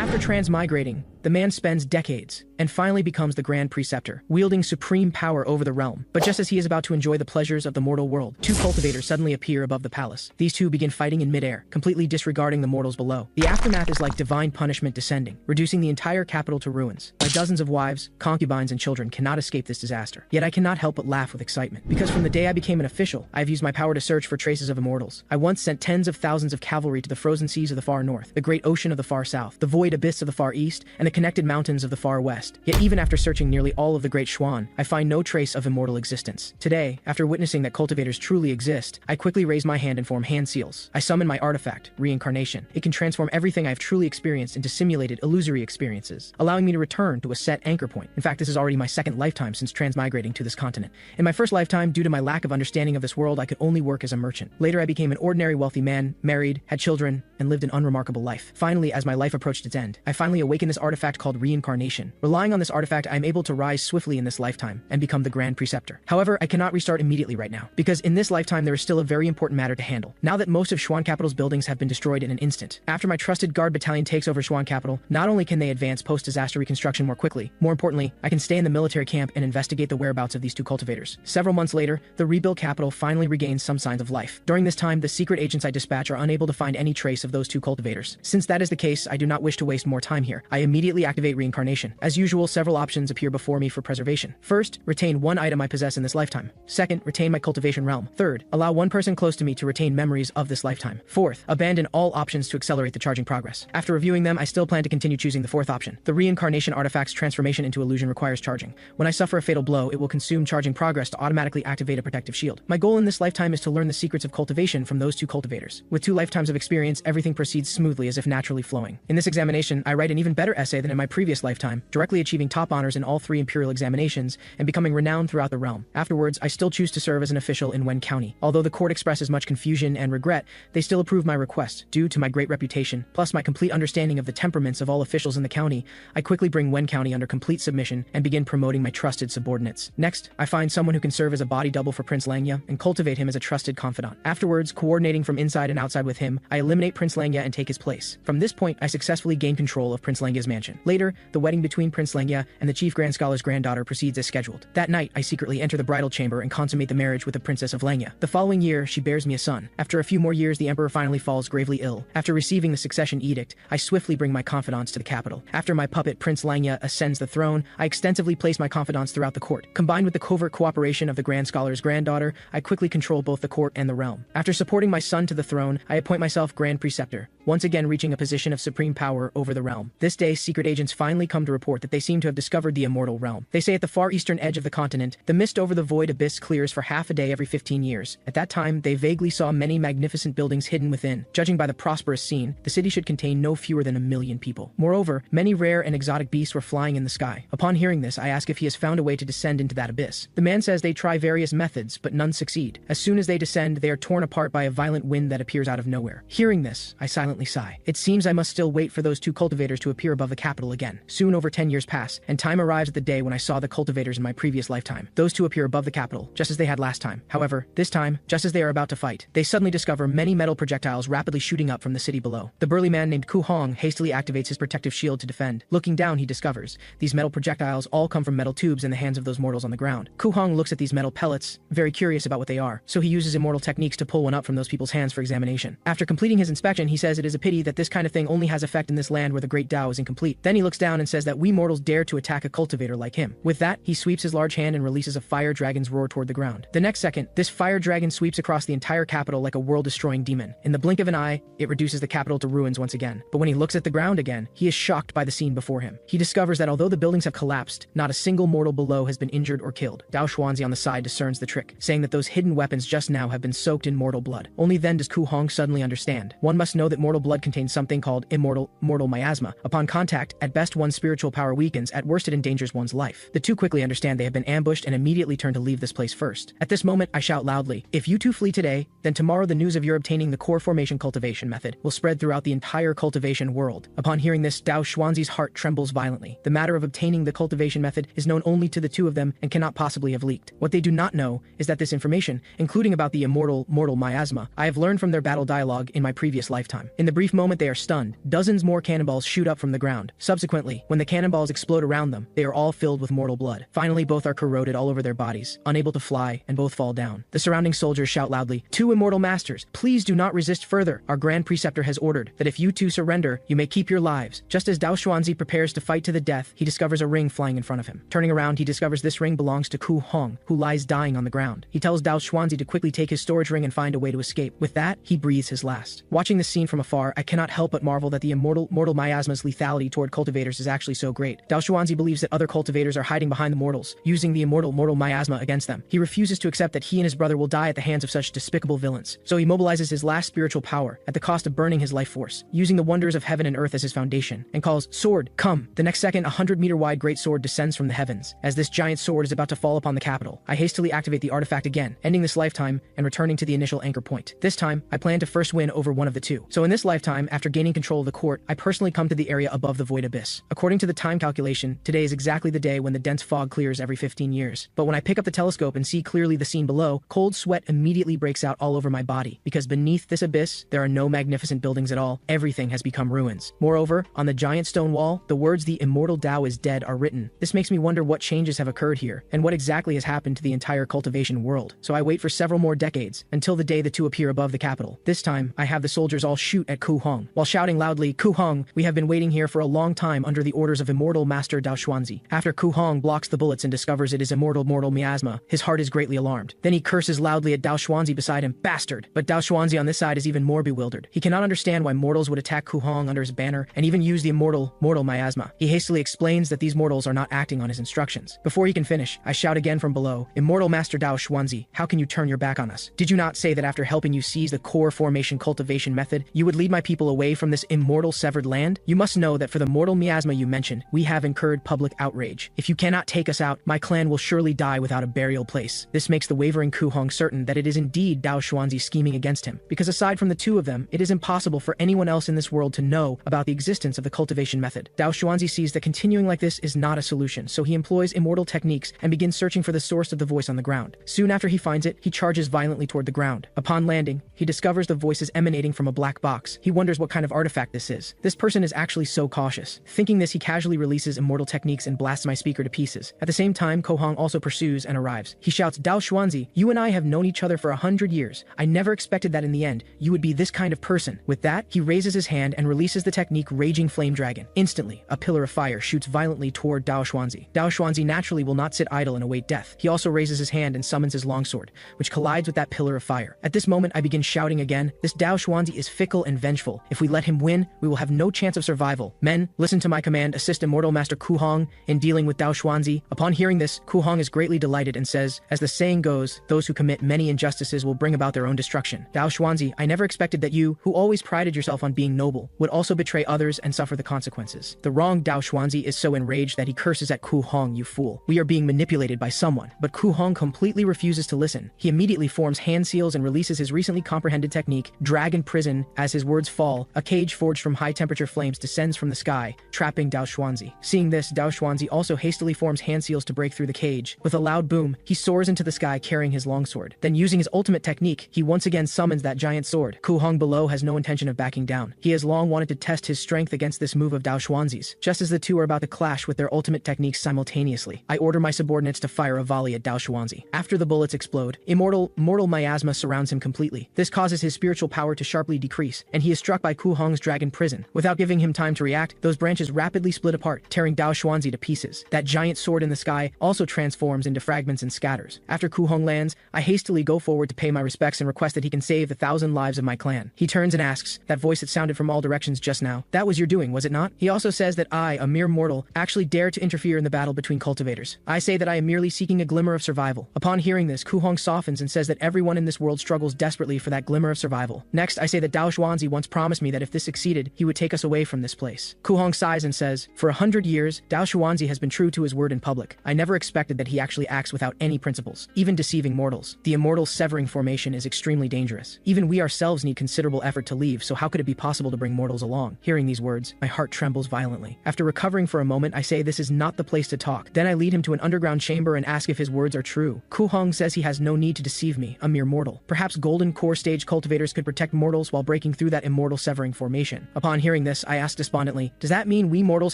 After transmigrating, the man spends decades and finally becomes the Grand Preceptor, wielding supreme power over the realm. But just as he is about to enjoy the pleasures of the mortal world, two cultivators suddenly appear above the palace. These two begin fighting in midair, completely disregarding the mortals below. The aftermath is like divine punishment descending, reducing the entire capital to ruins. My dozens of wives, concubines, and children cannot escape this disaster. Yet I cannot help but laugh with excitement, because from the day I became an official, I have used my power to search for traces of immortals. I once sent tens of thousands of cavalry to the frozen seas of the far north, the great ocean of the far south, the void abyss of the far east, and the connected mountains of the far west. Yet even after searching nearly all of the great Xuan, I find no trace of immortal existence. Today, after witnessing that cultivators truly exist, I quickly raise my hand and form hand seals. I summon my artifact, Reincarnation. It can transform everything I've truly experienced into simulated, illusory experiences, allowing me to return to a set anchor point. In fact, this is already my second lifetime since transmigrating to this continent. In my first lifetime, due to my lack of understanding of this world, I could only work as a merchant. Later, I became an ordinary wealthy man, married, had children, and lived an unremarkable life. Finally, as my life approached its end, I finally awakened this artifact called Reincarnation. Relying on this artifact, I am able to rise swiftly in this lifetime and become the Grand Preceptor. However, I cannot restart immediately right now, because in this lifetime there is still a very important matter to handle. Now that most of Xuan Capital's buildings have been destroyed in an instant, after my trusted guard battalion takes over Xuan Capital, not only can they advance post-disaster reconstruction more quickly, more importantly, I can stay in the military camp and investigate the whereabouts of these two cultivators. Several months later, the rebuilt capital finally regains some signs of life. During this time, the secret agents I dispatch are unable to find any trace of those two cultivators. Since that is the case, I do not wish to waste more time here. I immediately activate Reincarnation. As usual, several options appear before me for preservation. First, retain one item I possess in this lifetime. Second, retain my cultivation realm. Third, allow one person close to me to retain memories of this lifetime. Fourth, abandon all options to accelerate the charging progress. After reviewing them, I still plan to continue choosing the fourth option. The Reincarnation artifact's transformation into illusion requires charging. When I suffer a fatal blow, it will consume charging progress to automatically activate a protective shield. My goal in this lifetime is to learn the secrets of cultivation from those two cultivators. With 2 lifetimes of experience, everything proceeds smoothly as if naturally flowing. In this examination, I write an even better essay than in my previous lifetime, directly achieving top honors in all 3 imperial examinations and becoming renowned throughout the realm. Afterwards, I still choose to serve as an official in Wen County. Although the court expresses much confusion and regret, they still approve my request. Due to my great reputation, plus my complete understanding of the temperaments of all officials in the county, I quickly bring Wen County under complete submission and begin promoting my trusted subordinates. Next, I find someone who can serve as a body double for Prince Langya and cultivate him as a trusted confidant. Afterwards, coordinating from inside and outside with him, I eliminate Prince Langya and take his place. From this point, I successfully gain control of Prince Langya's mansion. Later, the wedding between Prince Langya and the Chief Grand Scholar's granddaughter proceeds as scheduled. That night, I secretly enter the bridal chamber and consummate the marriage with the Princess of Langya. The following year, she bears me a son. After a few more years, the Emperor finally falls gravely ill. After receiving the succession edict, I swiftly bring my confidants to the capital. After my puppet Prince Langya ascends the throne, I extensively place my confidants throughout the court. Combined with the covert cooperation of the Grand Scholar's granddaughter, I quickly control both the court and the realm. After supporting my son to the throne, I appoint myself Grand Preceptor, once again reaching a position of supreme power over the realm. This day, secret agents finally come to report that they seem to have discovered the immortal realm. They say at the far eastern edge of the continent, the mist over the void abyss clears for half a day every 15 years. At that time, they vaguely saw many magnificent buildings hidden within. Judging by the prosperous scene, the city should contain no fewer than 1 million people. Moreover, many rare and exotic beasts were flying in the sky. Upon hearing this, I ask if he has found a way to descend into that abyss. The man says they try various methods, but none succeed. As soon as they descend, they are torn apart by a violent wind that appears out of nowhere. Hearing this, I silently sigh. It seems I must still wait for those two cultivators to appear above the capital again. Soon over 10 years pass, and time arrives at the day when I saw the cultivators in my previous lifetime. Those two appear above the capital, just as they had last time. However, this time, just as they are about to fight, they suddenly discover many metal projectiles rapidly shooting up from the city below. The burly man named Ku Hong hastily activates his protective shield to defend. Looking down, he discovers these metal projectiles all come from metal tubes in the hands of those mortals on the ground. Ku Hong looks at these metal pellets, very curious about what they are, so he uses immortal techniques to pull one up from those people's hands for examination. After completing his inspection, he says it is a pity that this kind of thing only has effect in this land where the great Tao is incomplete. Then he looks down and says that we mortals dare to attack a cultivator like him. With that, he sweeps his large hand and releases a fire dragon's roar toward the ground. The next second, this fire dragon sweeps across the entire capital like a world-destroying demon. In the blink of an eye, it reduces the capital to ruins once again. But when he looks at the ground again, he is shocked by the scene before him. He discovers that although the buildings have collapsed, not a single mortal below has been injured or killed. Dao Xuanzi on the side discerns the trick, saying that those hidden weapons just now have been soaked in mortal blood. Only then does Ku Hong suddenly understand. One must know that mortal blood contains something called mortal miasma. Upon contact, at best one's spiritual power weakens, at worst it endangers one's life. The two quickly understand they have been ambushed and immediately turn to leave this place first. At this moment, I shout loudly, if you two flee today, then tomorrow the news of your obtaining the core formation cultivation method will spread throughout the entire cultivation world. Upon hearing this, Dao Xuanzi's heart trembles violently. The matter of obtaining the cultivation method is known only to the two of them and cannot possibly have leaked. What they do not know is that this information, including about the mortal miasma, I have learned from their battle dialogue in my previous lifetime. In the brief moment they are stunned, dozens more cannonballs shoot up from the ground. Subsequently, when the cannonballs explode around them, they are all filled with mortal blood. Finally, both are corroded all over their bodies, unable to fly, and both fall down. The surrounding soldiers shout loudly, "Two immortal masters, please do not resist further. Our Grand Preceptor has ordered that if you two surrender, you may keep your lives." Just as Dao Xuanzi prepares to fight to the death, he discovers a ring flying in front of him. Turning around, he discovers this ring belongs to Ku Hong, who lies dying on the ground. He tells Dao Xuanzi to quickly take his storage ring and find a way to escape. With that, he breathes his last. Watching this scene from afar, I cannot help but marvel that the mortal miasma's lethality toward cultivators is actually so great. Dao Xuanzi believes that other cultivators are hiding behind the mortals, using the immortal miasma against them. He refuses to accept that he and his brother will die at the hands of such despicable villains. So he mobilizes his last spiritual power at the cost of burning his life force, using the wonders of heaven and earth as his foundation, and calls, "Sword, come!" The next second, a 100-meter wide great sword descends from the heavens. As this giant sword is about to fall upon the capital, I hastily activate the artifact again, ending this lifetime and returning to the initial anchor point. This time, I plan to first win over one of the two. So in this lifetime, after gaining control of the court, I personally come to the area above the void abyss. According to the time calculation, today is exactly the day when the dense fog clears every 15 years. But when I pick up the telescope and see clearly the scene below, cold sweat immediately breaks out all over my body, because beneath this abyss, there are no magnificent buildings at all. Everything has become ruins. Moreover, on the giant stone wall, the words "The immortal Tao is dead" are written. This makes me wonder what changes have occurred here, and what exactly has happened to the entire cultivation world. So I wait for several more decades, until the day the two appear above the capital. This time, I have the soldiers all shoot at Ku Hong, while shouting loudly, "Ku Hong, we have been waiting here for a long time under the orders of immortal Master Dao Xuanzi." After Ku Hong blocks the bullets and discovers it is immortal miasma, his heart is greatly alarmed. Then he curses loudly at Dao Xuanzi beside him, "Bastard!" But Dao Xuanzi on this side is even more bewildered. He cannot understand why mortals would attack Ku Hong under his banner, and even use the immortal miasma. He hastily explains that these mortals are not acting on his instructions. Before he can finish, I shout again from below, "Immortal Master Dao Xuanzi, how can you turn your back on us? Did you not say that after helping you seize the core formation cultivation method, you would lead my people away from this immortal severed land? You must know that for the mortal miasma you mentioned, we have incurred public outrage. If you cannot take us out, my clan will surely die without a burial place." This makes the wavering Ku Hong certain that it is indeed Dao Xuanzi scheming against him, because aside from the two of them, it is impossible for anyone else in this world to know about the existence of the cultivation method. Dao Xuanzi sees that continuing like this is not a solution, so he employs immortal techniques and begins searching for the source of the voice on the ground. Soon after he finds it, he charges violently toward the ground. Upon landing, he discovers the voices emanating from a black box. He wonders what kind of artifact this is. This person is actually so cautious. Thinking this, he casually releases immortal techniques and blasts my speaker to pieces. At the same time, Ku Hong also pursues and arrives. He shouts, "Dao Xuanzi, you and I have known each other for 100 years. I never expected that in the end, you would be this kind of person." With that, he raises his hand and releases the technique Raging Flame Dragon. Instantly, a pillar of fire shoots violently toward Dao Xuanzi. Dao Xuanzi naturally will not sit idle and await death. He also raises his hand and summons his longsword, which collides with that pillar of fire. At this moment, I begin shouting again, "This Dao Xuanzi is fickle and vengeful. If we let him win, we will have no chance of survival. Men, listen to my command, assist Immortal Master Ku Hong in dealing with Dao Xuanzi." Upon hearing this, Ku Hong is greatly delighted and says, "As the saying goes, those who commit many injustices will bring about their own destruction. Dao Xuanzi, I never expected that you, who always prided yourself on being noble, would also betray others and suffer the consequences." The wrong Dao Xuanzi is so enraged that he curses at Ku Hong, "You fool. We are being manipulated by someone." But Ku Hong completely refuses to listen. He immediately forms hand seals and releases his recently comprehended technique, Dragon Prison. As his words fall, a cage forged from high-temperature flames descends from the sky, trapping Dao Xuanzi. Seeing this, Dao Xuanzi also hastily forms hand seals to break through the cage. With a loud boom, he soars into the sky carrying his longsword. Then using his ultimate technique, he once again summons that giant sword. Ku Hong below has no intention of backing down. He has long wanted to test his strength against this move of Dao Xuanzi's. Just as the two are about to clash with their ultimate techniques simultaneously, I order my subordinates to fire a volley at Dao Xuanzi. After the bullets explode, immortal miasma surrounds him completely. This causes his spiritual power to sharply decrease, and he is struck by Ku Hong's dragon prison. Without giving him time to react, those branches rapidly split apart, tearing Dao Xuanzi to pieces. That giant sword in the sky also transforms into fragments and scatters. After Ku Hong lands, I hastily go forward to pay my respects and request that he can save the 1,000 lives of my clan. He turns and asks, "That voice that sounded from all directions just now, that was your doing, was it not?" He also says that I, a mere mortal, actually dare to interfere in the battle between cultivators. I say that I am merely seeking a glimmer of survival. Upon hearing this, Ku Hong softens and says that everyone in this world struggles desperately for that glimmer of survival. Next, I say that Dao Xuanzi once promised me that if this succeeded, he would take us away from this place. Ku Hong sighs and says, "For 100 years, Dao Xuanzi has been true to his word in public. I never expected that he actually acts without any principles, even deceiving mortals. The immortal severing formation is extremely dangerous. Even we ourselves need considerable effort to leave, so how could it be possible to bring mortals along?" Hearing these words, my heart trembles violently. After recovering for a moment, I say this is not the place to talk. Then I lead him to an underground chamber and ask if his words are true. Ku Hong says he has no need to deceive me, a mere mortal. Perhaps golden core stage cultivators could protect mortals while breaking through that immortal severing formation. Upon hearing this, I asked despondently, does that mean we mortals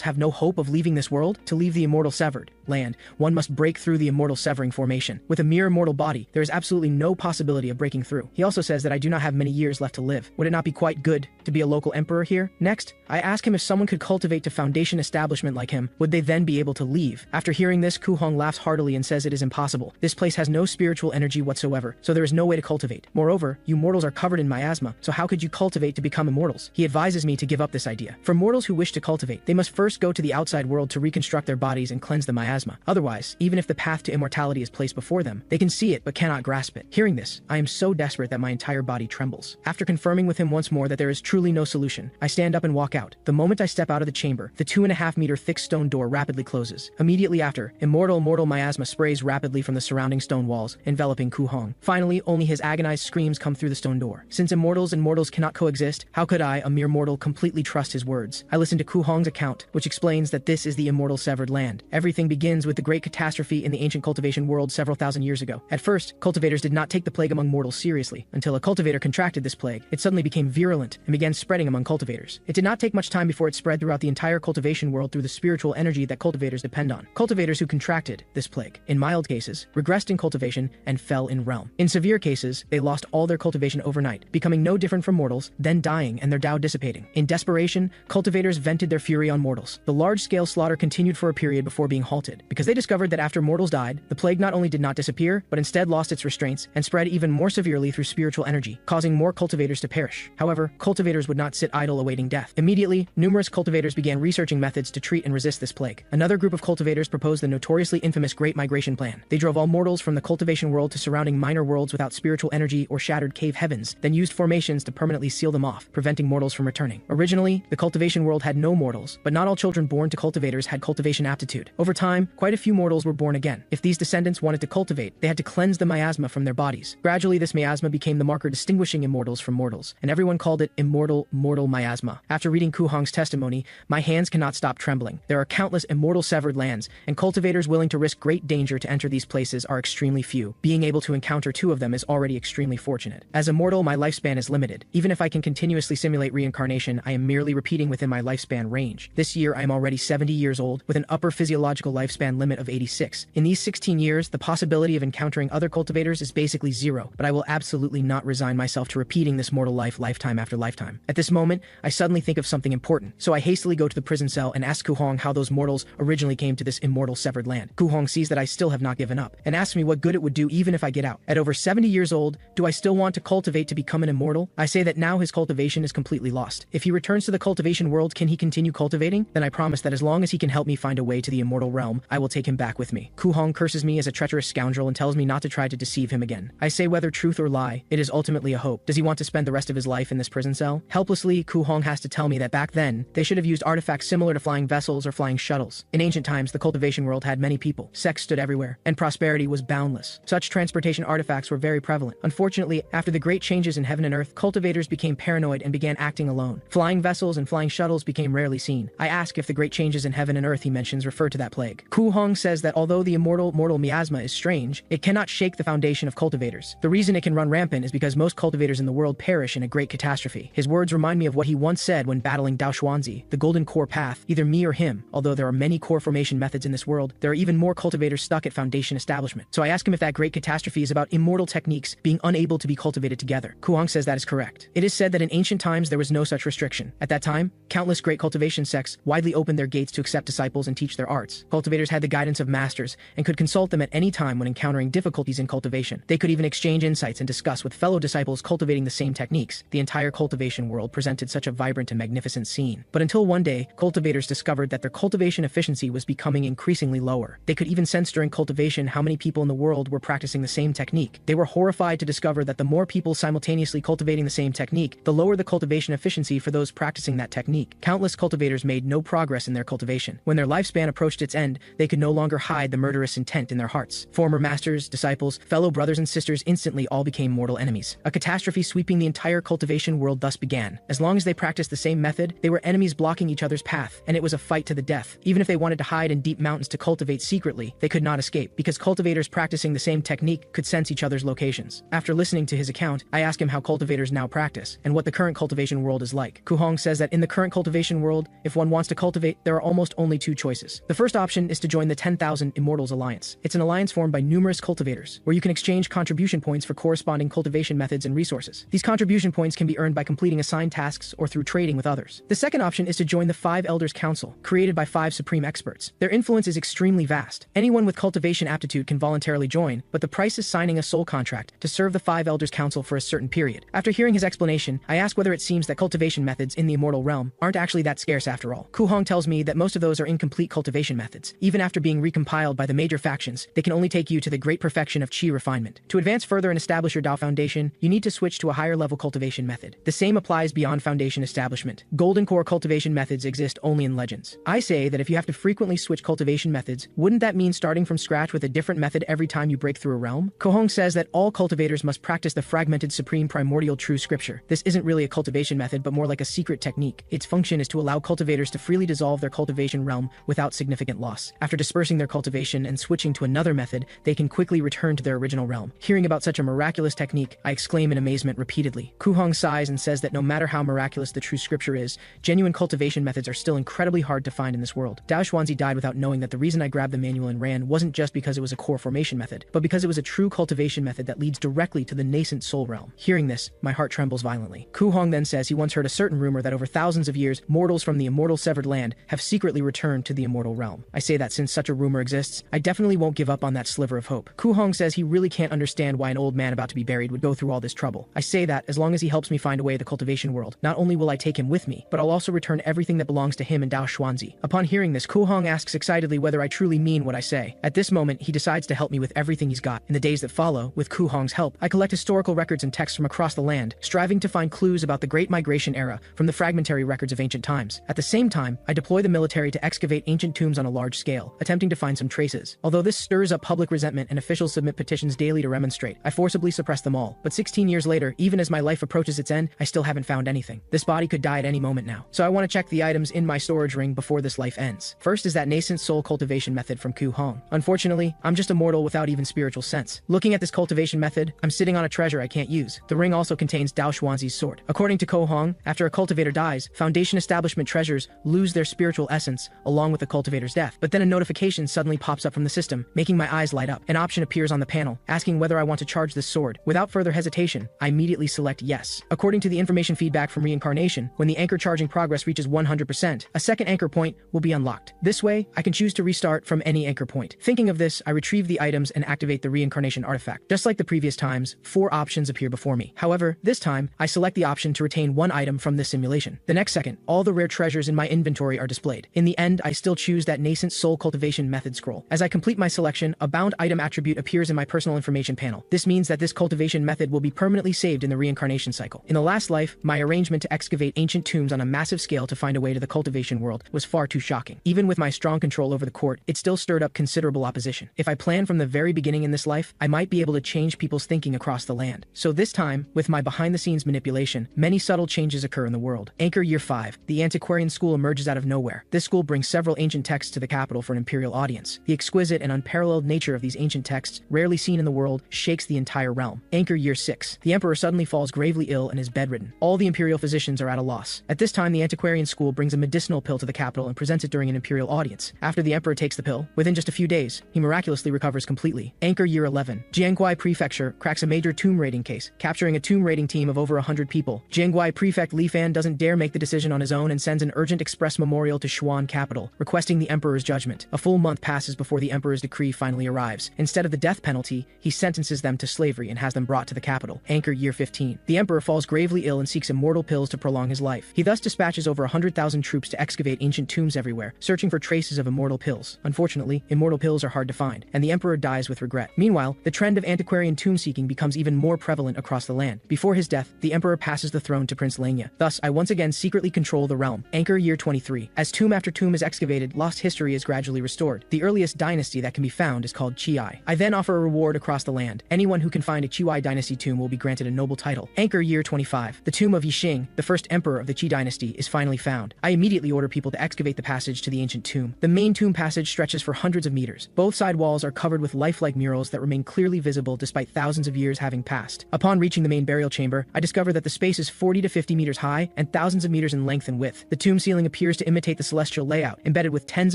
have no hope of leaving this world? To leave the immortal severed land, one must break through the immortal severing formation. With a mere mortal body, there is absolutely no possibility of breaking through. He also says that I do not have many years left to live. Would it not be quite good to be a local emperor here? Next, I ask him if someone could cultivate to foundation establishment like him, would they then be able to leave? After hearing this, Ku Hong laughs heartily and says it is impossible. This place has no spiritual energy whatsoever, so there is no way to cultivate. Moreover, you mortals are covered in miasma, so how could you cultivate to become immortals? He advises me to give up this idea. For mortals who wish to cultivate, they must first go to the outside world to reconstruct their bodies and cleanse the miasma. Otherwise, even if the path to immortality is placed before them, they can see it but cannot grasp it. Hearing this, I am so desperate that my entire body trembles. After confirming with him once more that there is truly no solution, I stand up and walk out. The moment I step out of the chamber, the 2.5-meter thick stone door rapidly closes. Immediately after, immortal miasma sprays rapidly from the surrounding stone walls, enveloping Ku Hong. Finally, only his agonized screams come through the stone door. Since immortals and mortals cannot coexist, how could I, a mere mortal, completely trust his words? I listen to Ku Hong's account, which explains that this is the immortal severed land. Everything begins with the great catastrophe in the ancient cultivation world several thousand years ago. At first, cultivators did not take the plague among mortals seriously. Until a cultivator contracted this plague, it suddenly became virulent and began spreading among cultivators. It did not take much time before it spread throughout the entire cultivation world through the spiritual energy that cultivators depend on. Cultivators who contracted this plague, in mild cases, regressed in cultivation and fell in realm. In severe cases, they lost all their cultivation overnight, becoming no different from mortals, then dying and their Tao dissipating. In desperation, cultivators vented their fury on mortals. The large-scale slaughter continued for a period before being halted, because they discovered that after mortals died, the plague not only did not disappear, but instead lost its restraints and spread even more severely through spiritual energy, causing more cultivators to perish. However, cultivators would not sit idle awaiting death. Immediately, numerous cultivators began researching methods to treat and resist this plague. Another group of cultivators proposed the notoriously infamous Great Migration Plan. They drove all mortals from the cultivation world to surrounding minor worlds without spiritual energy or shattered cave heavens, then used formations to permanently seal them off, preventing mortals from returning. Originally, the cultivation world had no mortals, but not all children born to cultivators had cultivation aptitude. Over time, quite a few mortals were born again. If these descendants wanted to cultivate, they had to cleanse the miasma from their bodies. Gradually, this miasma became the marker distinguishing immortals from mortals, and everyone called it mortal miasma. After reading Ku Hong's testimony, my hands cannot stop trembling. There are countless immortal severed lands, and cultivators willing to risk great danger to enter these places are extremely few. Being able to encounter 2 of them is already extremely fortunate. As a mortal, my lifespan is limited. Even if I can continuously simulate reincarnation, I am merely repeating within my lifespan range. This year, I am already 70 years old, with an upper physiological lifespan limit of 86. In these 16 years, the possibility of encountering other cultivators is basically zero, but I will absolutely not resign myself to repeating this mortal life lifetime after lifetime. At this moment, I suddenly think of something important, so I hastily go to the prison cell and ask Ku Hong how those mortals originally came to this immortal severed land. Ku Hong sees that I still have not given up, and asks me what good it would do even if I get out. At over 70 years old, do I still want to cultivate to become an immortal? I say that now his cultivation is completely lost. If he returns to the cultivation world, can he continue cultivating? Then I promise that as long as he can help me find a way to the immortal realm, I will take him back with me. Ku Hong curses me as a treacherous scoundrel and tells me not to try to deceive him again. I say whether truth or lie, it is ultimately a hope. Does he want to spend the rest of his life in this prison cell? Helplessly, Ku Hong has to tell me that back then, they should have used artifacts similar to flying vessels or flying shuttles. In ancient times, the cultivation world had many people, sex stood everywhere, and prosperity was boundless. Such transportation artifacts were very prevalent. Unfortunately, after the great changes in heaven and earth, cultivators became paranoid and began acting alone. Flying vessels and flying shuttles became rarely seen. I ask if the great changes in heaven and earth he mentions refer to that plague. Ku Hong says that although the mortal miasma is strange, it cannot shake the foundation of cultivators. The reason it can run rampant is because most cultivators in the world perish in a great catastrophe. His words remind me of what he once said when battling Dao Xuanzi, the golden core path, either me or him. Although there are many core formation methods in this world, there are even more cultivators stuck at foundation establishment. So I ask him if that great catastrophe is about immortal techniques being unable to be cultivated together. Ku Hong says that is correct. It is said that in ancient times there was no such restriction. At that time, countless great cultivation sects widely opened their gates to accept disciples and teach their arts. Cultivators had the guidance of masters and could consult them at any time when encountering difficulties in cultivation. They could even exchange insights and discuss with fellow disciples cultivating the same techniques. The entire cultivation world presented such a vibrant and magnificent scene. But until one day, cultivators discovered that their cultivation efficiency was becoming increasingly lower. They could even sense during cultivation how many people in the world were practicing the same technique. They were horrified to discover that the more people simultaneously cultivating the same technique, the lower the cultivation efficiency for those practicing that technique. Countless cultivators made no progress in their cultivation. When their lifespan approached its end, they could no longer hide the murderous intent in their hearts. Former masters, disciples, fellow brothers and sisters instantly all became mortal enemies. A catastrophe sweeping the entire cultivation world thus began. As long as they practiced the same method, they were enemies blocking each other's path, and it was a fight to the death. Even if they wanted to hide in deep mountains to cultivate secretly, they could not escape, because cultivators practicing the same technique could sense each other's locations. After listening to his account, I ask him how cultivators now practice, and what the current cultivation world is like. Kuhong says that in the current cultivation world, if one wants to cultivate, there are almost only two choices. The first option is to join the 10,000 Immortals Alliance. It's an alliance formed by numerous cultivators, where you can exchange contribution points for corresponding cultivation methods and resources. These contribution points can be earned by completing assigned tasks or through trading with others. The second option is to join the 5 Elders Council, created by 5 supreme experts. Their influence is extremely vast. Anyone with cultivation aptitude can voluntarily join, but the price is signing a soul contract to serve the 5 Elders Council for a certain period. After hearing his explanation, I ask whether it seems that cultivation methods in the immortal realm aren't actually that scarce after all. Kuhong tells me that most of those are incomplete cultivation methods. Even after being recompiled by the major factions, they can only take you to the great perfection of chi refinement. To advance further and establish your Dao foundation, you need to switch to a higher level cultivation method. The same applies beyond foundation establishment. Golden core cultivation methods exist only in legends. I say that if you have to frequently switch cultivation methods, wouldn't that mean starting from scratch with a different method every time you break through a realm? Kuhong says that all cultivators must practice the fragmented supreme primordial true scripture. This isn't really a cultivation method, but more like a secret technique. Its function is to allow cultivators to freely dissolve their cultivation realm without significant loss. After dispersing their cultivation and switching to another method, they can quickly return to their original realm. Hearing about such a miraculous technique, I exclaim in amazement repeatedly. Kuhong sighs and says that no matter how miraculous the true scripture is, genuine cultivation methods are still incredibly hard to find in this world. Dao Xuanzi died without knowing that the reason I grabbed the manual and ran wasn't just because it was a core formation method, but because it was a true cultivation method that leads directly to the nascent soul realm. Hearing this, my heart trembles violently. Kuhong then says he once heard a certain rumor that over thousands of years, mortals from the immortal severed land have secretly returned to the immortal realm. I say that since such a rumor exists, I definitely won't give up on that sliver of hope. Kuhong says he really can't understand why an old man about to be buried would go through all this trouble. I say that as long as he helps me find a way to the cultivation world, not only will I take him with me, but I'll also return everything that belongs to him and Dao Xuanzi. Upon hearing this, Kuhong asks excitedly whether I truly mean what I say. At this moment, he decides to help me with everything he's got. In the days that follow, with Kuhong's help, I collect historical records and texts from across the land, striving to find clues about the Great Migration era from the fragmentary records of ancient times. At the same time, I deploy the military to excavate ancient tombs on a large scale, attempting to find some traces. Although this stirs up public resentment and officials submit petitions daily to remonstrate, I forcibly suppress them all. But 16 years later, even as my life approaches its end, I still haven't found anything. This body could die at any moment now. So I want to check the items in my storage ring before this life ends. First is that nascent soul cultivation method from Kuhong. Unfortunately, I'm just a mortal without even spiritual sense. Looking at this cultivation method, I'm sitting on a treasure I can't use. The ring also contains Dao Xuanzi's sword. According to Kuhong, after a cultivator dies, foundation establishment treasures lose their spiritual essence along with the cultivator's death. But then a notification suddenly pops up from the system, making my eyes light up. An option appears on the panel, asking whether I want to charge this sword. Without further hesitation, I immediately select yes. According to the information feedback from Reincarnation, when the anchor charging progress reaches 100%, a second anchor point will be unlocked. This way, I can choose to restart from any anchor point. Thinking of this, I retrieve the items and activate the Reincarnation artifact. Just like the previous times, 4 options appear before me. However, this time, I select the option to retain 1 item from this simulation. The next second, all the rare treasures in my inventory are displayed. In the end, I still choose that nascent soul cultivation method scroll. As I complete my selection, a bound item attribute appears in my personal information panel. This means that this cultivation method will be permanently saved in the Reincarnation cycle. In the last life, my arrangement to excavate ancient tombs on a massive scale to find a way to the cultivation world was far too shocking. Even with my strong control over the court, it still stirred up considerable opposition. If I plan from the very beginning in this life, I might be able to change people's thinking across the land. So this time, with my behind-the-scenes manipulation, many subtle changes occur in the world. Anchor Year 5, the Antiquarian School emerges out of nowhere. This school brings several ancient texts to the capital for an imperial audience. The exquisite and unparalleled nature of these ancient texts, rarely seen in the world, shakes the entire realm. Anchor Year 6, the emperor suddenly falls gravely ill and is bedridden. All the imperial physicians are at a loss. At this time, the Antiquarian School brings a medicinal pill to the capital and presents it during an imperial audience. After the emperor takes the pill, within just a few days, he miraculously recovers completely. Anchor Year 11, Jiangguai Prefecture cracks a major tomb raiding case, capturing a tomb raiding team of over 100 people. Jiangguai Prefect Li Fan doesn't dare make the decision on his own and sends an urgent express memorial to Xuan capital, requesting the emperor's judgment. A full month passes before the emperor's decree finally arrives. Instead of the death penalty, he sentences them to slavery and has them brought to the capital. Anchor Year 15, the emperor falls gravely ill and seeks immortal pills to prolong his life. He thus dispatches over 100,000 troops to excavate ancient tombs everywhere, searching for traces of immortal pills. Unfortunately, immortal pills are hard to find, and the emperor dies with regret. Meanwhile, the trend of antiquarian tomb seeking becomes even more prevalent across the land. Before his death, the emperor passes the throne to Prince Lenya. Thus, I once again secretly control the realm. Anchor Year 23, as tomb after tomb is excavated, lost history is gradually gradually restored. The earliest dynasty that can be found is called Qi. I then offer a reward across the land. Anyone who can find a Qi dynasty tomb will be granted a noble title. Anchor year 25. The tomb of Yixing, the first emperor of the Qi dynasty, is finally found. I immediately order people to excavate the passage to the ancient tomb. The main tomb passage stretches for hundreds of meters. Both side walls are covered with lifelike murals that remain clearly visible despite thousands of years having passed. Upon reaching the main burial chamber, I discover that the space is 40 to 50 meters high and thousands of meters in length and width. The tomb ceiling appears to imitate the celestial layout, embedded with tens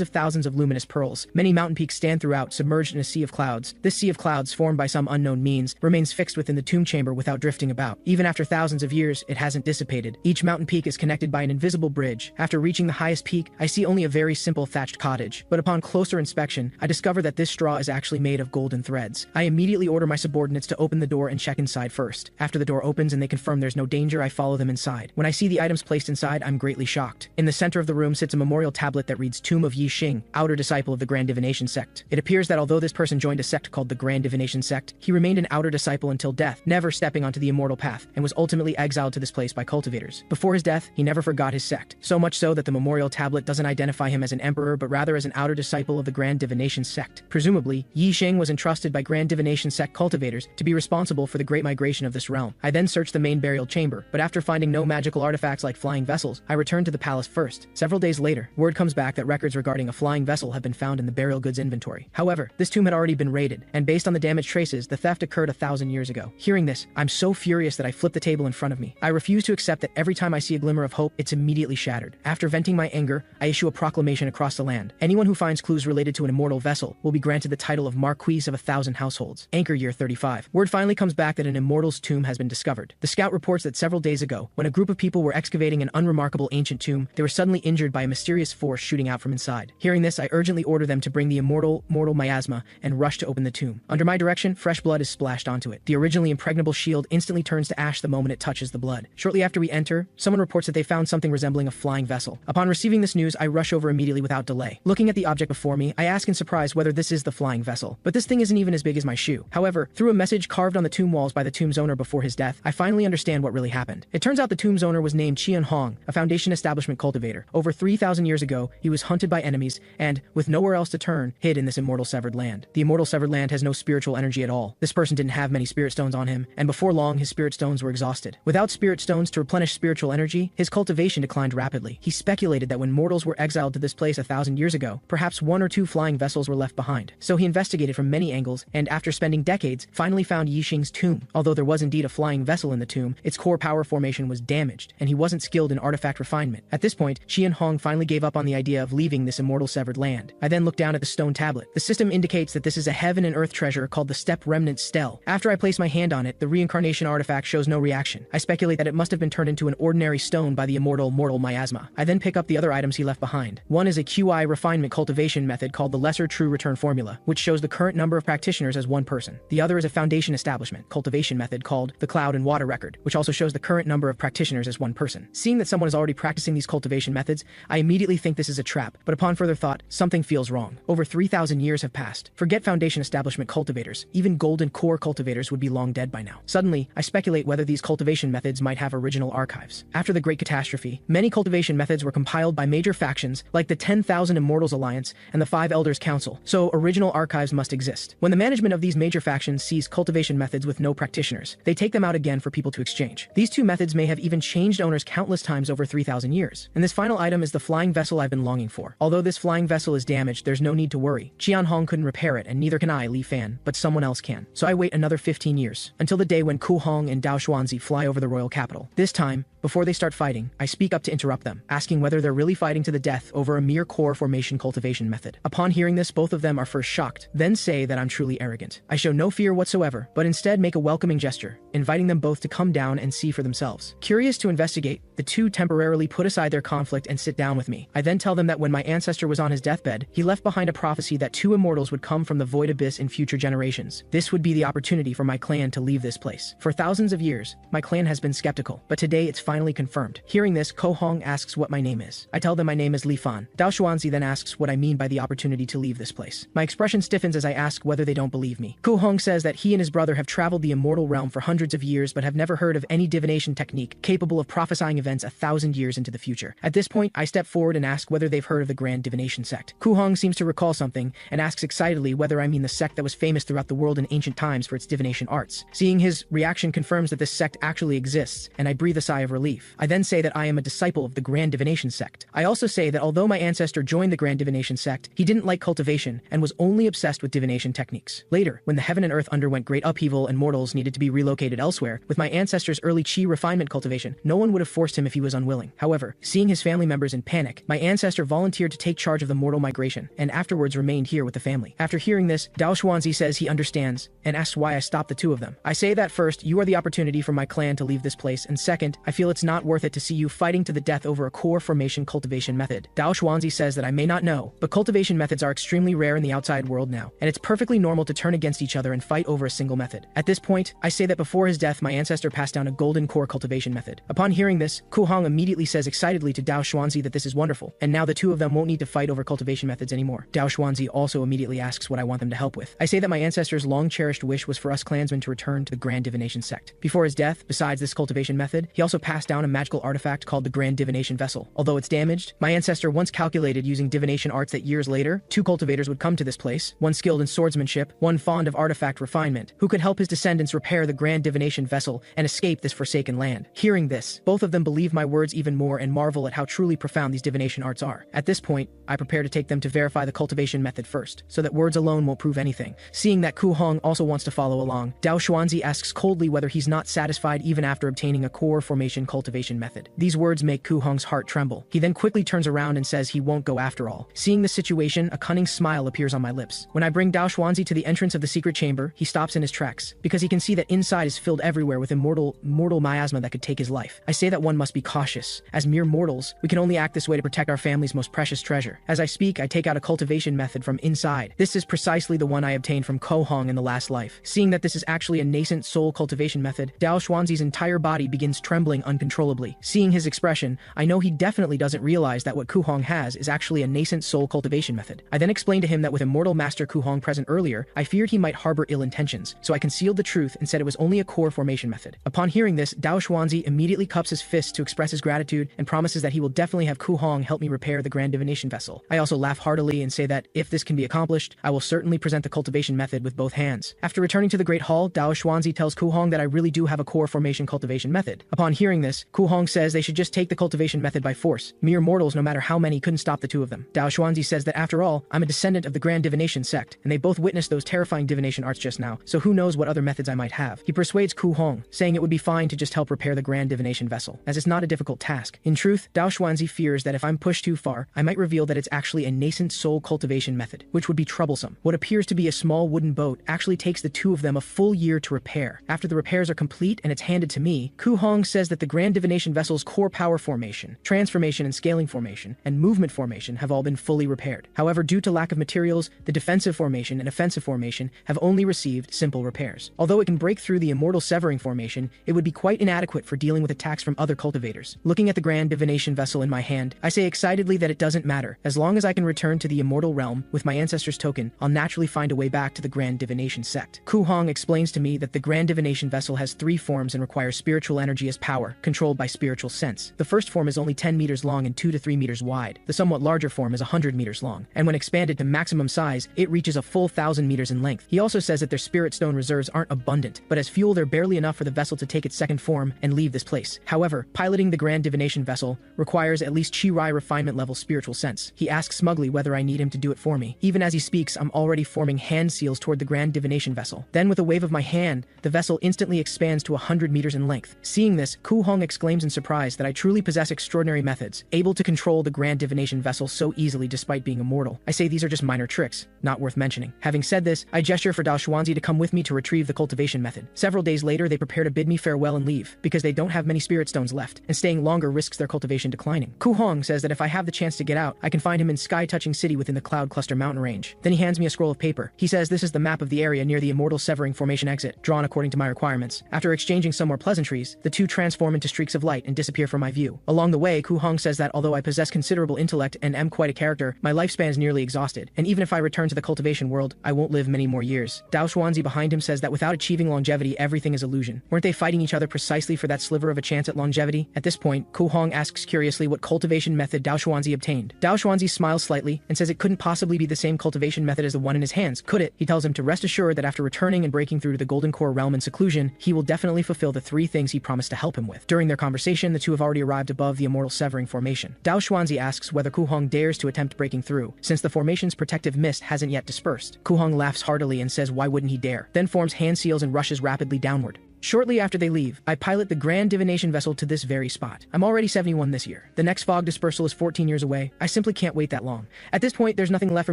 of thousands of luminous pearls. Many mountain peaks stand throughout, submerged in a sea of clouds. This sea of clouds, formed by some unknown means, remains fixed within the tomb chamber without drifting about. Even after thousands of years, it hasn't dissipated. Each mountain peak is connected by an invisible bridge. After reaching the highest peak, I see only a very simple thatched cottage. But upon closer inspection, I discover that this straw is actually made of golden threads. I immediately order my subordinates to open the door and check inside first. After the door opens and they confirm there's no danger, I follow them inside. When I see the items placed inside, I'm greatly shocked. In the center of the room sits a memorial tablet that reads Tomb of Yixing, outer disciple of the Grand Divination sect. It appears that although this person joined a sect called the Grand Divination sect, he remained an outer disciple until death, never stepping onto the immortal path, and was ultimately exiled to this place by cultivators. Before his death, he never forgot his sect, so much so that the memorial tablet doesn't identify him as an emperor but rather as an outer disciple of the Grand Divination sect. Presumably, Yixing was entrusted by Grand Divination sect cultivators to be responsible for the great migration of this realm. I then search the main burial chamber, but after finding no magical artifacts like flying vessels, I return to the palace first. Several days later, word comes back that records regarding a flying vessel have been found in the burial goods inventory. However, this tomb had already been raided, and based on the damaged traces, the theft occurred 1,000 years ago. Hearing this, I'm so furious that I flip the table in front of me. I refuse to accept that every time I see a glimmer of hope, it's immediately shattered. After venting my anger, I issue a proclamation across the land. Anyone who finds clues related to an immortal vessel will be granted the title of Marquis of 1,000 households. Anchor year 35. Word finally comes back that an immortal's tomb has been discovered. The scout reports that several days ago, when a group of people were excavating an unremarkable ancient tomb, they were suddenly injured by a mysterious force shooting out from inside. Hearing this, I urgently order them to bring the mortal miasma and rush to open the tomb. Under my direction, fresh blood is splashed onto it. The originally impregnable shield instantly turns to ash the moment it touches the blood. Shortly after we enter, someone reports that they found something resembling a flying vessel. Upon receiving this news, I rush over immediately without delay. Looking at the object before me, I ask in surprise whether this is the flying vessel. But this thing isn't even as big as my shoe. However, through a message carved on the tomb walls by the tomb's owner before his death, I finally understand what really happened. It turns out the tomb's owner was named Qian Hong, a Foundation establishment cultivator. Over 3,000 years ago, he was hunted by enemies and, with nowhere else to turn, hid in this immortal severed land. The immortal severed land has no spiritual energy at all. This person didn't have many spirit stones on him, and before long his spirit stones were exhausted. Without spirit stones to replenish spiritual energy, his cultivation declined rapidly. He speculated that when mortals were exiled to this place 1,000 years ago, perhaps 1 or 2 flying vessels were left behind. So he investigated from many angles, and after spending decades, finally found Yixing's tomb. Although there was indeed a flying vessel in the tomb, its core power formation was damaged, and he wasn't skilled in artifact refinement. At this point, Qian Hong finally gave up on the idea of leaving this immortal severed land. I then look down at the stone tablet. The system indicates that this is a heaven and earth treasure called the Step Remnant Stele. After I place my hand on it, the Reincarnation artifact shows no reaction. I speculate that it must have been turned into an ordinary stone by the immortal miasma. I then pick up the other items he left behind. One is a QI refinement cultivation method called the Lesser True Return Formula, which shows the current number of practitioners as 1 person. The other is a foundation establishment cultivation method called the Cloud and Water Record, which also shows the current number of practitioners as 1 person. Seeing that someone is already practicing these cultivation methods, I immediately think this is a trap, but upon further thought, something feels wrong. Over 3,000 years have passed. Forget foundation establishment cultivators, even golden core cultivators would be long dead by now. Suddenly, I speculate whether these cultivation methods might have original archives. After the Great Catastrophe, many cultivation methods were compiled by major factions like the 10,000 Immortals Alliance and the 5 Elders Council, so original archives must exist. When the management of these major factions sees cultivation methods with no practitioners, they take them out again for people to exchange. These 2 methods may have even changed owners countless times over 3,000 years. And this final item is the flying vessel I've been longing for. Although this flying vessel is damaged, there's no need to worry. Qian Hong couldn't repair it, and neither can I, Li Fan, but someone else can. So I wait another 15 years, until the day when Ku Hong and Dao Xuanzi fly over the royal capital. This time, before they start fighting, I speak up to interrupt them, asking whether they're really fighting to the death over a mere core formation cultivation method. Upon hearing this, both of them are first shocked, then say that I'm truly arrogant. I show no fear whatsoever, but instead make a welcoming gesture, inviting them both to come down and see for themselves. Curious to investigate, the 2 temporarily put aside their conflict and sit down with me. I then tell them that when my ancestor was on his deathbed, he left behind a prophecy that 2 immortals would come from the void abyss in future generations. This would be the opportunity for my clan to leave this place. For thousands of years, my clan has been skeptical, but today it's finally finally confirmed. Hearing this, Ko Hong asks what my name is. I tell them my name is Li Fan. Dao Xuanzi then asks what I mean by the opportunity to leave this place. My expression stiffens as I ask whether they don't believe me. Ko Hong says that he and his brother have traveled the immortal realm for hundreds of years but have never heard of any divination technique capable of prophesying events 1,000 years into the future. At this point, I step forward and ask whether they've heard of the Grand Divination sect. Ko Hong seems to recall something and asks excitedly whether I mean the sect that was famous throughout the world in ancient times for its divination arts. Seeing his reaction confirms that this sect actually exists, and I breathe a sigh of relief. I then say that I am a disciple of the Grand Divination sect. I also say that although my ancestor joined the Grand Divination sect, he didn't like cultivation and was only obsessed with divination techniques. Later, when the heaven and earth underwent great upheaval and mortals needed to be relocated elsewhere, with my ancestor's early chi refinement cultivation, no one would have forced him if he was unwilling. However, seeing his family members in panic, my ancestor volunteered to take charge of the mortal migration, and afterwards remained here with the family. After hearing this, Dao Xuanzi says he understands, and asks why I stopped the two of them. I say that first, you are the opportunity for my clan to leave this place, and second, I feel it's not worth it to see you fighting to the death over a core formation cultivation method. Dao Xuanzi says that I may not know, but cultivation methods are extremely rare in the outside world now, and it's perfectly normal to turn against each other and fight over a single method. At this point, I say that before his death, my ancestor passed down a golden core cultivation method. Upon hearing this, Ko Hong immediately says excitedly to Dao Xuanzi that this is wonderful, and now the two of them won't need to fight over cultivation methods anymore. Dao Xuanzi also immediately asks what I want them to help with. I say that my ancestor's long-cherished wish was for us clansmen to return to the Grand Divination sect. Before his death, besides this cultivation method, he also passed down a magical artifact called the Grand Divination Vessel. Although it's damaged, my ancestor once calculated using divination arts that years later, 2 cultivators would come to this place, one skilled in swordsmanship, one fond of artifact refinement, who could help his descendants repair the Grand Divination Vessel and escape this forsaken land. Hearing this, both of them believe my words even more and marvel at how truly profound these divination arts are. At this point, I prepare to take them to verify the cultivation method first, so that words alone won't prove anything. Seeing that Ko Hong also wants to follow along, Dao Xuanzi asks coldly whether he's not satisfied even after obtaining a core formation cultivation method. These words make Ko Hong's heart tremble. He then quickly turns around and says he won't go after all. Seeing the situation, a cunning smile appears on my lips. When I bring Dao Xuanzi to the entrance of the secret chamber, he stops in his tracks, because he can see that inside is filled everywhere with mortal miasma that could take his life. I say that one must be cautious. As mere mortals, we can only act this way to protect our family's most precious treasure. As I speak, I take out a cultivation method from inside. This is precisely the one I obtained from Ko Hong in the last life. Seeing that this is actually a nascent soul cultivation method, Dao Xuanzi's entire body begins trembling uncontrollably. Seeing his expression, I know he definitely doesn't realize that what Ko Hong has is actually a nascent soul cultivation method. I then explain to him that with Immortal Master Ko Hong present earlier, I feared he might harbor ill intentions, so I concealed the truth and said it was only a core formation method. Upon hearing this, Dao Xuanzi immediately cups his fists to express his gratitude and promises that he will definitely have Ko Hong help me repair the Grand Divination Vessel. I also laugh heartily and say that if this can be accomplished, I will certainly present the cultivation method with both hands. After returning to the Great Hall, Dao Xuanzi tells Ko Hong that I really do have a core formation cultivation method. Upon hearing this, Ko Hong says they should just take the cultivation method by force. Mere mortals, no matter how many, couldn't stop the two of them. Dao Xuanzi says that after all, I'm a descendant of the Grand Divination sect, and they both witnessed those terrifying divination arts just now, so who knows what other methods I might have. He persuades Ko Hong, saying it would be fine to just help repair the Grand Divination Vessel, as it's not a difficult task. In truth, Dao Xuanzi fears that if I'm pushed too far, I might reveal that it's actually a nascent soul cultivation method, which would be troublesome. What appears to be a small wooden boat actually takes the two of them a full year to repair. After the repairs are complete and it's handed to me, Ko Hong says that the Grand Divination Vessel's core power formation, transformation and scaling formation, and movement formation have all been fully repaired. However, due to lack of materials, the defensive formation and offensive formation have only received simple repairs. Although it can break through the immortal severing formation, it would be quite inadequate for dealing with attacks from other cultivators. Looking at the Grand Divination Vessel in my hand, I say excitedly that it doesn't matter. As long as I can return to the immortal realm with my ancestor's token, I'll naturally find a way back to the Grand Divination sect. Ko Hong explains to me that the Grand Divination Vessel has 3 forms and requires spiritual energy as power, controlled by spiritual sense. The first form is only 10 meters long and 2 to 3 meters wide. The somewhat larger form is 100 meters long, and when expanded to maximum size, it reaches a full 1,000 meters in length. He also says that their spirit stone reserves aren't abundant, but as fuel they're barely enough for the vessel to take its second form and leave this place. However, piloting the Grand Divination Vessel requires at least Chi-Rai refinement level spiritual sense. He asks smugly whether I need him to do it for me. Even as he speaks, I'm already forming hand seals toward the Grand Divination Vessel. Then with a wave of my hand, the vessel instantly expands to 100 meters in length. Seeing this, Ko Hong exclaims in surprise that I truly possess extraordinary methods, able to control the Grand Divination Vessel so easily despite being immortal. I say these are just minor tricks, not worth mentioning. Having said this, I gesture for Dao Xuanzi to come with me to retrieve the cultivation method. Several days later, they prepare to bid me farewell and leave, because they don't have many spirit stones left, and staying longer risks their cultivation declining. Ko Hong says that if I have the chance to get out, I can find him in sky-touching city within the Cloud Cluster mountain range. Then he hands me a scroll of paper. He says this is the map of the area near the Immortal Severing Formation exit, drawn according to my requirements. After exchanging some more pleasantries, the two transform into into streaks of light and disappear from my view. Along the way, Ku Hong says that although I possess considerable intellect and am quite a character, my lifespan is nearly exhausted, and even if I return to the cultivation world, I won't live many more years. Dao Xuanzi behind him says that without achieving longevity, everything is illusion. Weren't they fighting each other precisely for that sliver of a chance at longevity? At this point, Ku Hong asks curiously what cultivation method Dao Xuanzi obtained. Dao Xuanzi smiles slightly and says it couldn't possibly be the same cultivation method as the one in his hands, could it? He tells him to rest assured that after returning and breaking through to the Golden Core realm in seclusion, he will definitely fulfill the 3 things he promised to help him with. During their conversation, the two have already arrived above the immortal severing formation. Dao Xuanzi asks whether Ku Hong dares to attempt breaking through, since the formation's protective mist hasn't yet dispersed. Ku Hong laughs heartily and says why wouldn't he dare, then forms hand seals and rushes rapidly downward. Shortly after they leave, I pilot the Grand Divination vessel to this very spot. I'm already 71 this year. The next fog dispersal is 14 years away. I simply can't wait that long. At this point, there's nothing left for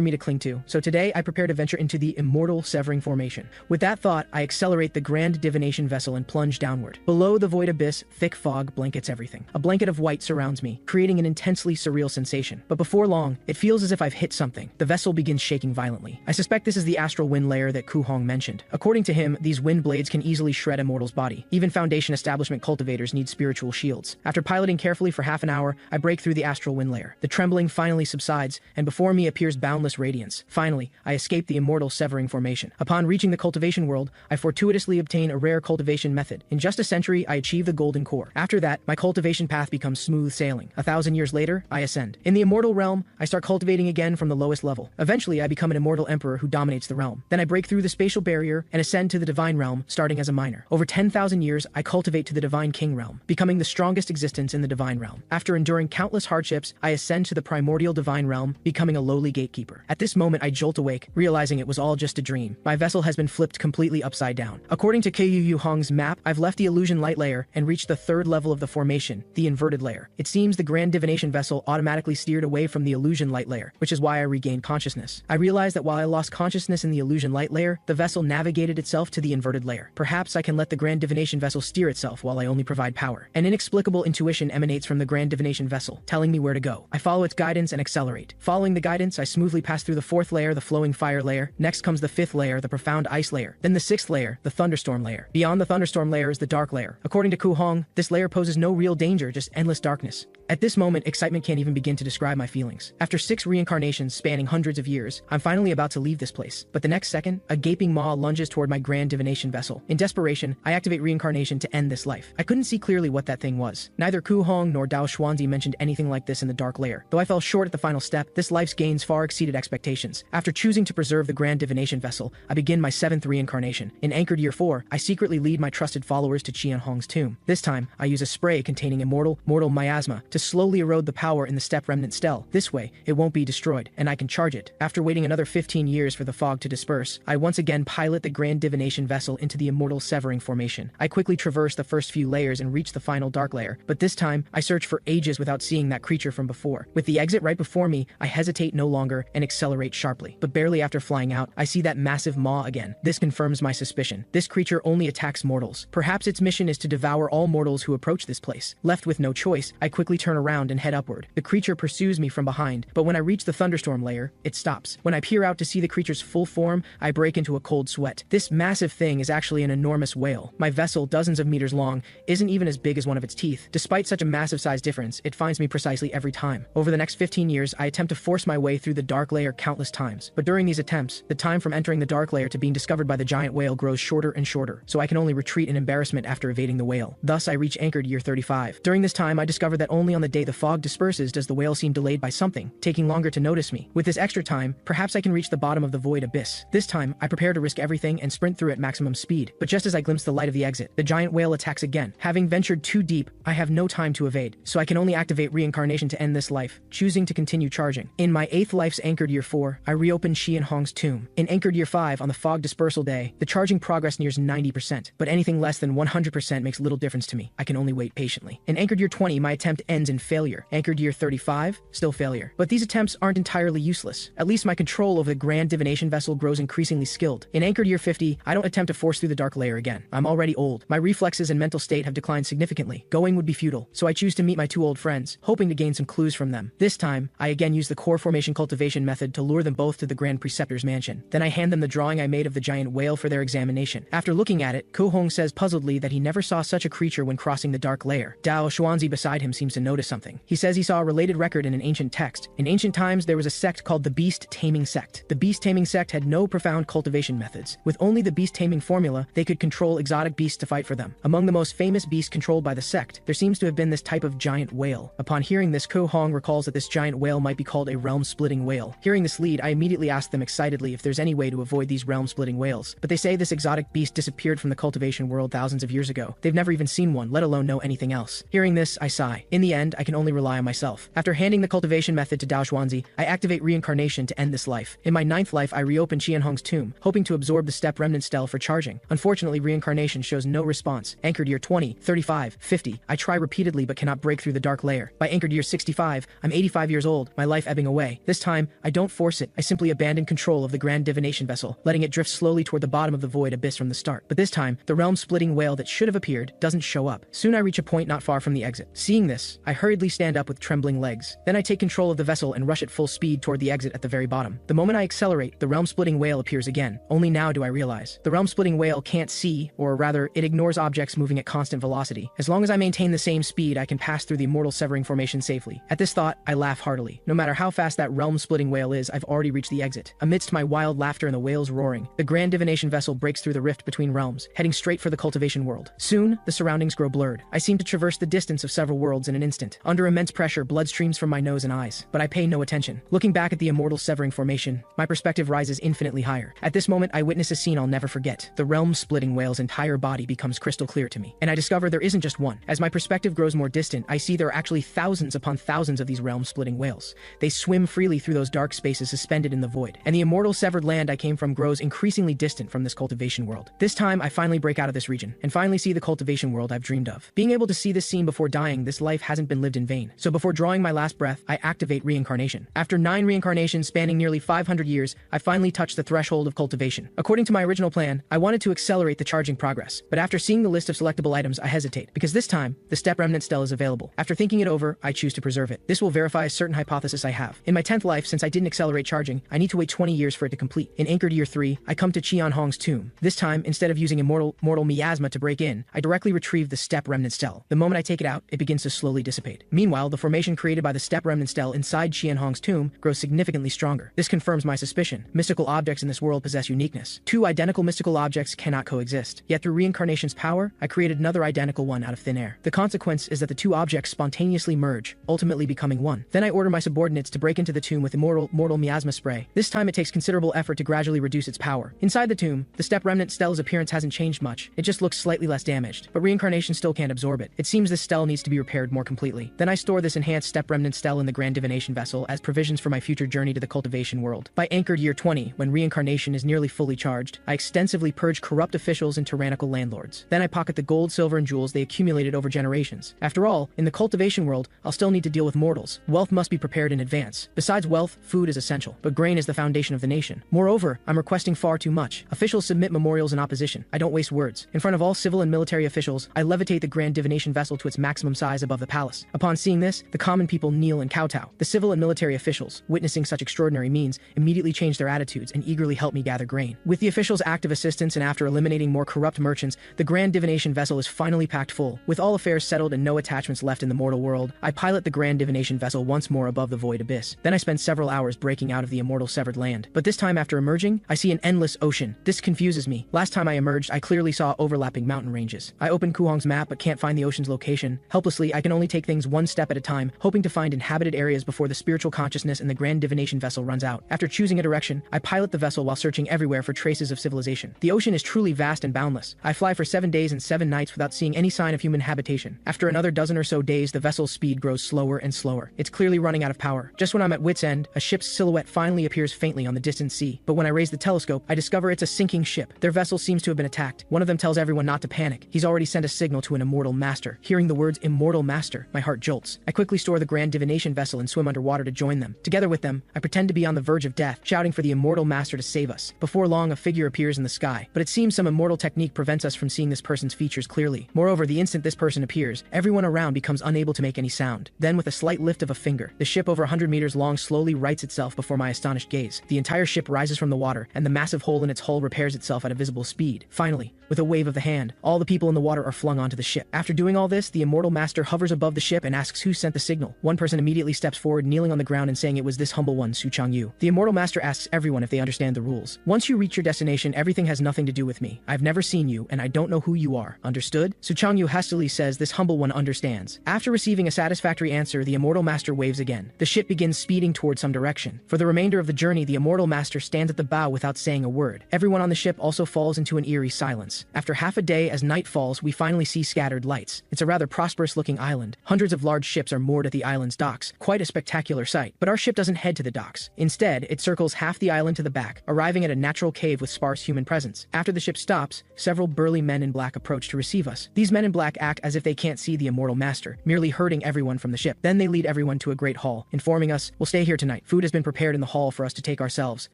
me to cling to, so today I prepare to venture into the immortal severing formation. With that thought, I accelerate the Grand Divination vessel and plunge downward. Below the void abyss, thick fog blankets everything. A blanket of white surrounds me, creating an intensely surreal sensation. But before long, it feels as if I've hit something. The vessel begins shaking violently. I suspect this is the astral wind layer that Ku Hong mentioned. According to him, these wind blades can easily shred a mortal's body. Even Foundation establishment cultivators need spiritual shields. After piloting carefully for half an hour, I break through the astral wind layer. The trembling finally subsides, and before me appears boundless radiance. Finally, I escape the immortal severing formation. Upon reaching the cultivation world, I fortuitously obtain a rare cultivation method. In just a century, I achieve the golden core. After that, my cultivation path becomes smooth sailing. 1,000 years later, I ascend. In the immortal realm, I start cultivating again from the lowest level. Eventually, I become an immortal emperor who dominates the realm. Then I break through the spatial barrier and ascend to the divine realm, starting as a minor. Over 10,000 years, I cultivate to the divine king realm, becoming the strongest existence in the divine realm. After enduring countless hardships, I ascend to the primordial divine realm, becoming a lowly gatekeeper. At this moment, I jolt awake, realizing it was all just a dream. My vessel has been flipped completely upside down. According to Ku Hong's map, I've left the illusion light layer and reached the 3rd level of the formation, the inverted layer. It seems the Grand Divination vessel automatically steered away from the illusion light layer, which is why I regained consciousness. I realized that while I lost consciousness in the illusion light layer, the vessel navigated itself to the inverted layer. Perhaps I can let the Grand Divination vessel steer itself while I only provide power. An inexplicable intuition emanates from the Grand Divination vessel, telling me where to go. I follow its guidance and accelerate. Following the guidance, I smoothly pass through the 4th layer, the flowing fire layer. Next comes the 5th layer, the profound ice layer. Then the 6th layer, the thunderstorm layer. Beyond the thunderstorm layer is the dark layer. According to Ku Hong, this layer poses no real danger, just endless darkness. At this moment, excitement can't even begin to describe my feelings. After 6 reincarnations spanning hundreds of years, I'm finally about to leave this place. But the next second, a gaping maw lunges toward my Grand Divination vessel. In desperation, I activate reincarnation to end this life. I couldn't see clearly what that thing was. Neither Ku Hong nor Dao Xuanzi mentioned anything like this in the dark layer. Though I fell short at the final step, this life's gains far exceeded expectations. After choosing to preserve the Grand Divination vessel, I begin my 7th reincarnation. In Anchored Year 4, I secretly lead my trusted followers to Qian Hong's tomb. This time, I use a spray containing mortal miasma to slowly erode the power in the step remnant stele. This way, it won't be destroyed, and I can charge it. After waiting another 15 years for the fog to disperse, I once again pilot the Grand Divination vessel into the immortal severing formation. I quickly traverse the first few layers and reach the final dark layer, but this time, I search for ages without seeing that creature from before. With the exit right before me, I hesitate no longer and accelerate sharply. But barely after flying out, I see that massive maw again. This confirms my suspicion. This creature only attacks mortals. Perhaps its mission is to devour all mortals who approach this place. Left with no choice, I quickly turn around and head upward. The creature pursues me from behind, but when I reach the thunderstorm layer, it stops. When I peer out to see the creature's full form, I break into a cold sweat. This massive thing is actually an enormous whale. My vessel, dozens of meters long, isn't even as big as one of its teeth. Despite such a massive size difference, it finds me precisely every time. Over the next 15 years, I attempt to force my way through the dark layer countless times. But during these attempts, the time from entering the dark layer to being discovered by the giant whale grows shorter and shorter, so I can only retreat in embarrassment after evading the whale. Thus, I reach Anchored Year 35. During this time, I discover that only on the day the fog disperses does the whale seem delayed by something, taking longer to notice me. With this extra time, perhaps I can reach the bottom of the void abyss. This time, I prepare to risk everything and sprint through at maximum speed. But just as I glimpse the light of the exit, the giant whale attacks again. Having ventured too deep, I have no time to evade, so I can only activate reincarnation to end this life, choosing to continue charging. In my 8th life's Anchored Year 4, I reopen Qian Hong's tomb. In Anchored Year 5, on the fog dispersal day, the charging progress nears 90%, but anything less than 100% makes little difference to me. I can only wait patiently. In Anchored Year 20, my attempt ends in failure. Anchored Year 35, still failure. But these attempts aren't entirely useless. At least my control over the Grand Divination vessel grows increasingly skilled. In Anchored Year 50, I don't attempt to force through the dark layer again. I'm I'm already old. My reflexes and mental state have declined significantly. Going would be futile, so I choose to meet my two old friends, hoping to gain some clues from them. This time, I again use the core formation cultivation method to lure them both to the Grand Preceptor's mansion. Then I hand them the drawing I made of the giant whale for their examination. After looking at it, Ko Hong says puzzledly that he never saw such a creature when crossing the dark layer. Dao Xuanzi beside him seems to notice something. He says he saw a related record in an ancient text. In ancient times, there was a sect called the Beast Taming Sect. The Beast Taming Sect had no profound cultivation methods. With only the beast taming formula, they could control exotic beasts to fight for them. Among the most famous beasts controlled by the sect, there seems to have been this type of giant whale. Upon hearing this, Ko Hong recalls that this giant whale might be called a realm-splitting whale. Hearing this lead, I immediately ask them excitedly if there's any way to avoid these realm-splitting whales. But they say this exotic beast disappeared from the cultivation world thousands of years ago. They've never even seen one, let alone know anything else. Hearing this, I sigh. In the end, I can only rely on myself. After handing the cultivation method to Dao Xuanzi, I activate reincarnation to end this life. In my 9th life, I reopen Qianhong's tomb, hoping to absorb the step remnant stele for charging. Unfortunately, reincarnation shows no response. Anchored year 20, 35, 50. I try repeatedly but cannot break through the dark layer. By anchored year 65, I'm 85 years old, my life ebbing away. This time, I don't force it. I simply abandon control of the Grand Divination vessel, letting it drift slowly toward the bottom of the void abyss from the start. But this time, the realm-splitting whale that should have appeared doesn't show up. Soon I reach a point not far from the exit. Seeing this, I hurriedly stand up with trembling legs. Then I take control of the vessel and rush at full speed toward the exit at the very bottom. The moment I accelerate, the realm-splitting whale appears again. Only now do I realize. The realm-splitting whale can't see, or rather, it ignores objects moving at constant velocity. As long as I maintain the same speed, I can pass through the immortal severing formation safely. At this thought, I laugh heartily. No matter how fast that realm-splitting whale is, I've already reached the exit. Amidst my wild laughter and the whale's roaring, the Grand Divination vessel breaks through the rift between realms, heading straight for the cultivation world. Soon, the surroundings grow blurred. I seem to traverse the distance of several worlds in an instant. Under immense pressure, blood streams from my nose and eyes, but I pay no attention. Looking back at the immortal severing formation, my perspective rises infinitely higher. At this moment, I witness a scene I'll never forget. The realm-splitting whale's entire body becomes crystal clear to me, and I discover there isn't just one. As my perspective grows more distant, I see there are actually thousands upon thousands of these realm-splitting whales. They swim freely through those dark spaces suspended in the void, and the immortal severed land I came from grows increasingly distant from this cultivation world. This time, I finally break out of this region, and finally see the cultivation world I've dreamed of. Being able to see this scene before dying, this life hasn't been lived in vain. So before drawing my last breath, I activate reincarnation. After 9 reincarnations spanning nearly 500 years, I finally touch the threshold of cultivation. According to my original plan, I wanted to accelerate the charging progress, but after seeing the list of selectable items, I hesitate, because this time, the step remnant stele is available. After thinking it over, I choose to preserve it. This will verify a certain hypothesis I have. In my 10th life, since I didn't accelerate charging, I need to wait 20 years for it to complete. In anchored year 3, I come to Qianhong's tomb. This time, instead of using mortal miasma to break in, I directly retrieve the step remnant stele. The moment I take it out, it begins to slowly dissipate. Meanwhile, the formation created by the step remnant stele inside Qianhong's tomb grows significantly stronger. This confirms my suspicion. Mystical objects in this world possess uniqueness. Two identical mystical objects cannot coexist. Yet through reincarnation's power, I created another identical one out of thin air. The consequence is that the two objects spontaneously merge, ultimately becoming one. Then I order my subordinates to break into the tomb with mortal miasma spray. This time it takes considerable effort to gradually reduce its power. Inside the tomb, the step remnant stele's appearance hasn't changed much. It just looks slightly less damaged. But reincarnation still can't absorb it. It seems this stele needs to be repaired more completely. Then I store this enhanced step remnant stele in the Grand Divination vessel as provisions for my future journey to the cultivation world. By anchored year 20, when reincarnation is nearly fully charged, I extensively purge corrupt officials and tyrannical landlords. Then I pocket the gold, silver, and jewels they accumulated over generations. After all, in the cultivation world, I'll still need to deal with mortals. Wealth must be prepared in advance. Besides wealth, food is essential, but grain is the foundation of the nation. Moreover, I'm requesting far too much. Officials submit memorials in opposition. I don't waste words. In front of all civil and military officials, I levitate the Grand Divination vessel to its maximum size above the palace. Upon seeing this, the common people kneel and kowtow. The civil and military officials, witnessing such extraordinary means, immediately change their attitudes and eagerly help me gather grain. With the officials' active assistance and after eliminating more corrupt merchants, the Grand Divination vessel is finally packed full. With all affairs settled and no attachments left in the mortal world, I pilot the Grand Divination vessel once more above the void abyss. Then I spend several hours breaking out of the immortal severed land. But this time after emerging, I see an endless ocean. This confuses me. Last time I emerged, I clearly saw overlapping mountain ranges. I open Kuhong's map but can't find the ocean's location. Helplessly, I can only take things one step at a time, hoping to find inhabited areas before the spiritual consciousness and the Grand Divination vessel runs out. After choosing a direction, I pilot the vessel while searching everywhere for traces of civilization. The ocean is truly vast and boundless. I fly for 7 days and 7 nights without seeing any sign of human habitation. After another dozen or so days, the vessel's speed grows slower and slower. It's clearly running out of power. Just when I'm at wit's end, a ship's silhouette finally appears faintly on the distant sea. But when I raise the telescope, I discover it's a sinking ship. Their vessel seems to have been attacked. One of them tells everyone not to panic. He's already sent a signal to an immortal master. Hearing the words immortal master, my heart jolts. I quickly store the Grand Divination vessel and swim underwater to join them. Together with them, I pretend to be on the verge of death, shouting for the immortal master to save us. Before long, a figure appears in the sky, but it seems some immortal technique technique prevents us from seeing this person's features clearly. Moreover, the instant this person appears, everyone around becomes unable to make any sound. Then, with a slight lift of a finger, the ship over 100 meters long slowly rights itself before my astonished gaze. The entire ship rises from the water, and the massive hole in its hull repairs itself at a visible speed. Finally, with a wave of the hand, all the people in the water are flung onto the ship. After doing all this, the immortal master hovers above the ship and asks who sent the signal. One person immediately steps forward, kneeling on the ground and saying it was this humble one, Su Changyu. The immortal master asks everyone if they understand the rules. Once you reach your destination, everything has nothing to do with me. I've never seen you, and I don't know who you are. Understood? Su Changyu hastily says this humble one understands. After receiving a satisfactory answer, the immortal master waves again. The ship begins speeding toward some direction. For the remainder of the journey, the immortal master stands at the bow without saying a word. Everyone on the ship also falls into an eerie silence. After half a day, as night falls, we finally see scattered lights. It's a rather prosperous-looking island. Hundreds of large ships are moored at the island's docks. Quite a spectacular sight. But our ship doesn't head to the docks. Instead, it circles half the island to the back, arriving at a natural cave with sparse human presence. After the ship stops, several burly men in black approach to receive us. These men in black act as if they can't see the immortal master, merely herding everyone from the ship. Then they lead everyone to a great hall, informing us, "We'll stay here tonight. Food has been prepared in the hall for us to take ourselves.